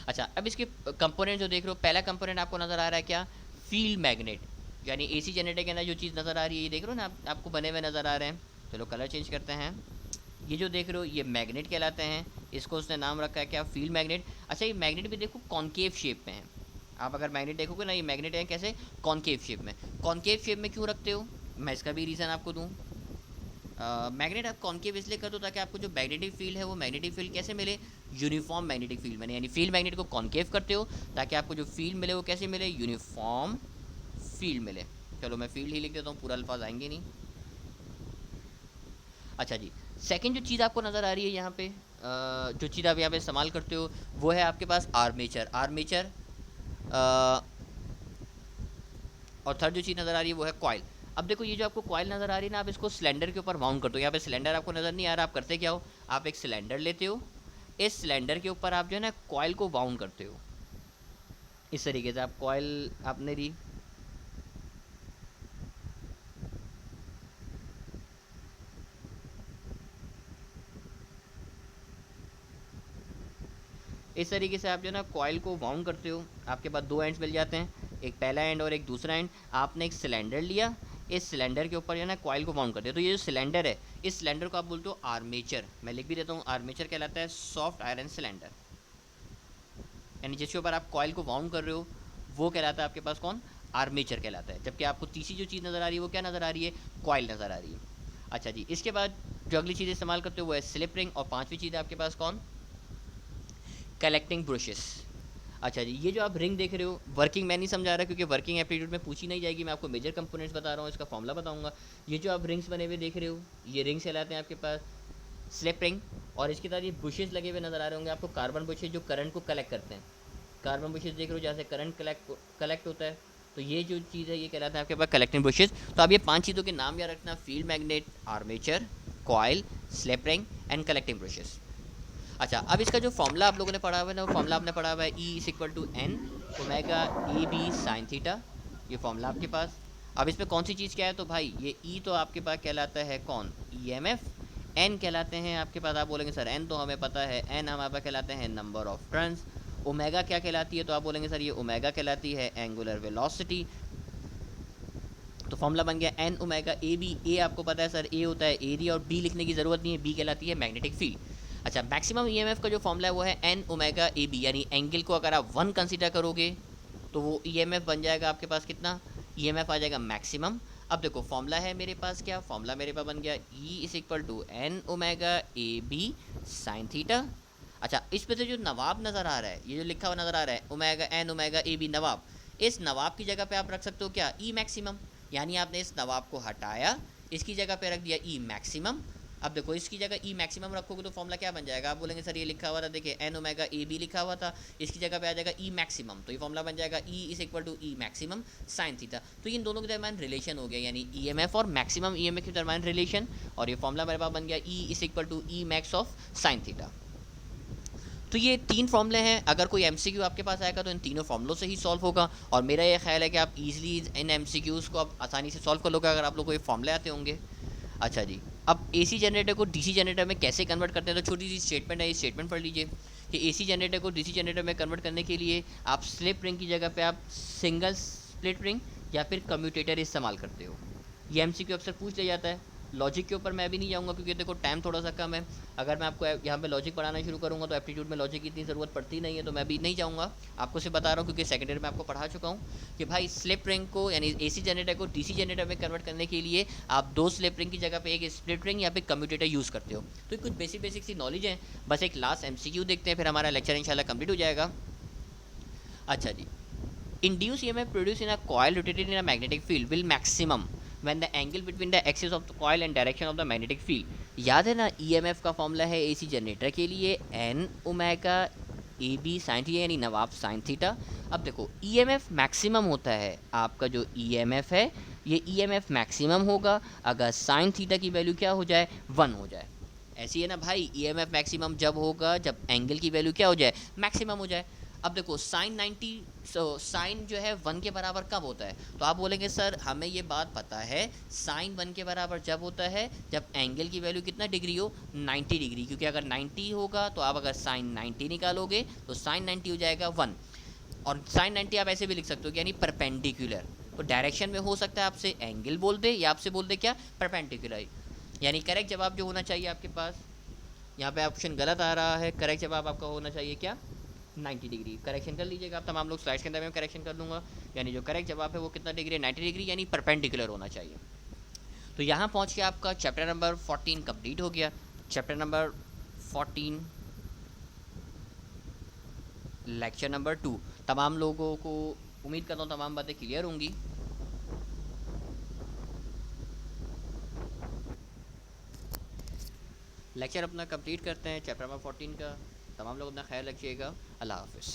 अच्छा, अब इसके कंपोनेंट जो देख रहे हो, पहला कंपोनेंट आपको नज़र आ रहा है क्या, फील्ड मैग्नेट, यानी एसी जनरेटर के अंदर जो चीज़ नज़र आ रही है ये देख रहे हो ना, आपको बने हुए नज़र आ रहे हैं। चलो कलर चेंज करते हैं। ये जो देख रहे हो ये मैग्नेट कहलाते हैं, इसको उसने नाम रखा है क्या, फील्ड मैग्नेट। अच्छा, ये मैग्नेट भी देखो कॉनकेव शेप में है। आप अगर मैग्नेट देखोगे ना, ये मैग्नेट है कैसे, कॉनकेव शेप में। कॉनकेव शेप में क्यों रखते हो, मैं इसका भी रीज़न आपको दूँ। मैग्नेट आप कॉनकेव इसलिए कर दो ताकि आपको जो मैग्नेटिक फील्ड है वो मैग्नेटिक फील्ड कैसे मिले, यूनिफॉर्म मैग्नेटिक फील्ड मिले। यानी फील्ड मैग्नेट को कॉनकेव करते हो ताकि आपको जो फील्ड मिले वो कैसे मिले, यूनिफॉर्म फील्ड मिले। चलो मैं फील्ड ही लिख देता हूँ, पूरा अल्फाज आएंगे नहीं। अच्छा जी, सेकंड जो चीज़ आपको नज़र आ रही है यहाँ पे, जो चीज़ आप यहाँ पे इस्तेमाल करते हो वो है आपके पास आर्मेचर। आर्मेचर और थर्ड जो चीज़ नज़र आ रही है वो है कॉइल। अब देखो ये जो आपको कॉइल नज़र आ रही है ना, आप इसको सिलेंडर के ऊपर माउंट करते हो। यहाँ पे सिलेंडर आपको नज़र नहीं आ रहा, आप करते क्या हो, आप एक सिलेंडर लेते हो, इस सिलेंडर के ऊपर आप जो है ना कॉइल को बाउंड करते हो। इस तरीके से आप कॉइल आपने ली, इस तरीके से आप जो है ना कॉइल को वाउंड करते हो। आपके पास दो एंड्स मिल जाते हैं, एक पहला एंड और एक दूसरा एंड। आपने एक सिलेंडर लिया, इस सिलेंडर के ऊपर जो है ना कॉइल को वाउंड करते हो। तो ये जो सिलेंडर है, इस सिलेंडर को आप बोलते हो आर्मेचर। मैं लिख भी देता हूँ, आर्मेचर कहलाता है सॉफ्ट आयरन सिलेंडर, यानी जिसके ऊपर आप कॉइल को वाउंड कर रहे हो वो कहलाता है आपके पास कौन, आर्मेचर कहलाता है। जबकि आपको तीसरी जो चीज़ नज़र आ रही है वो क्या नज़र आ रही है, कॉइल नज़र आ रही है। अच्छा जी, इसके बाद जो अगली चीज़ इस्तेमाल करते हो वो है स्लिप रिंग, और पाँचवीं चीज़ है आपके पास कौन, कलेक्टिंग ब्रशेस। अच्छा जी, ये जो आप रिंग देख रहे हो, वर्किंग मैं नहीं समझा रहा क्योंकि वर्किंग एप्टीट्यूड में पूछी नहीं जाएगी, मैं आपको मेजर कंपोनेंट्स बता रहा हूँ, इसका फॉर्मूला बताऊंगा। ये जो आप रिंग्स बने हुए देख रहे हो, ये रिंग्स कहलाते हैं आपके पास स्लिप रिंग। और इसके साथ ये बुशेस लगे हुए नज़र आ रहे होंगे आपको, कार्बन बुशेस जो करंट को कलेक्ट करते हैं। कार्बन बुशेस देख रहे हो जहाँ से करंट कलेक्ट होता है, तो ये जो चीज़ है ये कहलाता है आपके पास कलेक्टिंग बुशेस। तो आप ये पांच चीज़ों के नाम याद रखना, field magnet, armature, coil, slip ring and collecting brushes. अच्छा, अब इसका जो फॉर्मूला आप लोगों ने पढ़ा हुआ है ना, वो फॉर्मूला आपने पढ़ा हुआ है E is equal to N omega A B sine theta, ये फॉर्मूला आपके पास। अब इसमें कौन सी चीज़ क्या है, तो भाई ये ई तो आपके पास कहलाता है कौन, ई एम एफ। एन कहलाते हैं आपके पास, आप बोलेंगे सर एन तो हमें पता है, एन हमारे पास कहलाते हैं नंबर ऑफ टर्न्स। ओमेगा क्या कहलाती है, तो आप बोलेंगे सर ये ओमेगा कहलाती है एंगुलर वेलोसिटी। तो फॉर्मूला बन गया एन ओमेगा ए बी। ए आपको पता है सर, ए होता है एरिया, और बी लिखने की ज़रूरत नहीं है, बी कहलाती है मैग्नेटिक फील्ड। अच्छा, मैक्सिमम ईएमएफ का जो फॉर्मूला है वो है एन ओमेगा ए बी, यानी एंगल को अगर आप 1 कंसीडर करोगे तो वो ईएमएफ बन जाएगा आपके पास कितना, ईएमएफ आ जाएगा मैक्सिमम। अब देखो फॉर्मूला है मेरे पास क्या, फॉर्मूला मेरे पास बन गया E is equal to N omega A B sine theta. अच्छा, इसमें से जो नवाब नज़र आ रहा है, ये जो लिखा हुआ नज़र आ रहा है omega N omega A B नवाब, इस नवाब की जगह पे आप रख सकते हो क्या, ई मैक्सिमम। यानी आपने इस नवाब को हटाया, इसकी जगह पे रख दिया ई मैक्सिमम। अब देखो इसकी जगह ई मैक्सिमम रखोगे तो फॉर्मूला क्या बन जाएगा, आप बोलेंगे सर ये लिखा हुआ था, देखिए एन ओमेगा ए बी लिखा हुआ था, इसकी जगह पे आ जाएगा ई मैक्सिमम, तो ये फॉर्मूला बन जाएगा E is equal to E maximum sine theta. तो इन दोनों के दरमियान रिलेशन हो गया, यानी ईएमएफ और मैक्सिमम ईएमएफ के दरमियान रिलेशन, और ये फॉर्मूला मेरे पास बन गया E is equal to E max of sine theta. तो ये 3 फॉर्मूले हैं, अगर कोई एमसीक्यू आपके पास आएगा तो इन तीनों फॉर्मूलों से ही सॉल्व होगा, और मेरा ये ख्याल है कि आप इजीली इन एमसीक्यूज़ को आप आसानी से सॉल्व कर लोगे अगर आप लोगों को ये फॉर्मूले आते होंगे। अच्छा जी, अब एसी जनरेटर को डीसी जनरेटर में कैसे कन्वर्ट करते हैं, तो छोटी सी स्टेटमेंट है, ये स्टेटमेंट पढ़ लीजिए कि एसी जनरेटर को डीसी जनरेटर में कन्वर्ट करने के लिए आप स्लिप रिंग की जगह पे आप सिंगल स्प्लिट रिंग या फिर कम्यूटेटर इस्तेमाल करते हो। ये एमसीक्यू अक्सर पूछ लिया जाता है। लॉजिक के ऊपर मैं भी नहीं जाऊँगा क्योंकि देखो टाइम थोड़ा सा कम है, अगर मैं आपको यहाँ पे लॉजिक पढ़ाना शुरू करूँगा तो एप्टीट्यूड में लॉजिक की इतनी ज़रूरत पड़ती नहीं है, तो मैं भी नहीं जाऊँगा, आपको से बता रहा हूँ क्योंकि सेकेंडरी में आपको पढ़ा चुका हूँ कि भाई स्लिप रिंग को यानी एसी जनरेटर को डीसी जनरेटर में कन्वर्ट करने के लिए आप 2 स्लिप रिंग की जगह पे एक स्प्लिट रिंग या फिर कम्यूटेटर यूज़ करते हो। तो कुछ बेसिक सी नॉलेज है, बस एक लास्ट एमसीक्यू देखते हैं, फिर हमारा लेक्चर इंशाल्लाह कंप्लीट हो जाएगा। अच्छा जी, induced EMF produced in a coil rotated in a magnetic field will maximum when the angle between the axis of the coil and direction of the magnetic field। याद है ना, EMF का formula है AC generator के लिए n omega A B sine theta, यानी नवाब sine theta. अब देखो EMF मैक्सिमम होता है, आपका जो EMF है ये EMF मैक्सिमम होगा अगर साइन थीटा की वैल्यू क्या हो जाए, 1 हो जाए। ऐसी है ना भाई, EMF मैक्सिमम जब होगा जब एंगल की वैल्यू क्या हो जाए, मैक्सिमम हो जाए। अब देखो साइन 90 साइन जो है 1 के बराबर कब होता है, तो आप बोलेंगे सर हमें ये बात पता है, साइन 1 के बराबर जब होता है जब एंगल की वैल्यू कितना डिग्री हो, 90 डिग्री, क्योंकि अगर 90 होगा तो आप अगर साइन 90 निकालोगे तो साइन 90 हो जाएगा 1। और साइन 90 आप ऐसे भी लिख सकते हो यानी परपेंडिकुलर, तो डायरेक्शन में हो सकता है आपसे एंगल बोल दे या आपसे बोल दे क्या, परपेंडिकुलर। यानी करेक्ट जवाब जो होना चाहिए आपके पास, यहाँ पे ऑप्शन गलत आ रहा है, करेक्ट जवाब आपका होना चाहिए क्या, 90 डिग्री। करेक्शन कर लीजिएगा आप तमाम लोग, स्लाइड्स के अंदर मैं करेक्शन कर दूंगा, यानी जो करेक्ट जवाब है वो कितना डिग्री, 90 डिग्री, यानी परपेंडिकुलर होना चाहिए। तो यहाँ पहुँच के आपका चैप्टर नंबर 14 कंप्लीट हो गया। चैप्टर नंबर 14 लेक्चर नंबर 2, तमाम लोगों को उम्मीद करता हूँ तमाम बातें क्लियर होंगी। लेक्चर अपना कंप्लीट करते हैं चैप्टर नंबर 14 का। तमाम लोग अपना ख्याल रखिएगा। अल्लाह हाफिज़।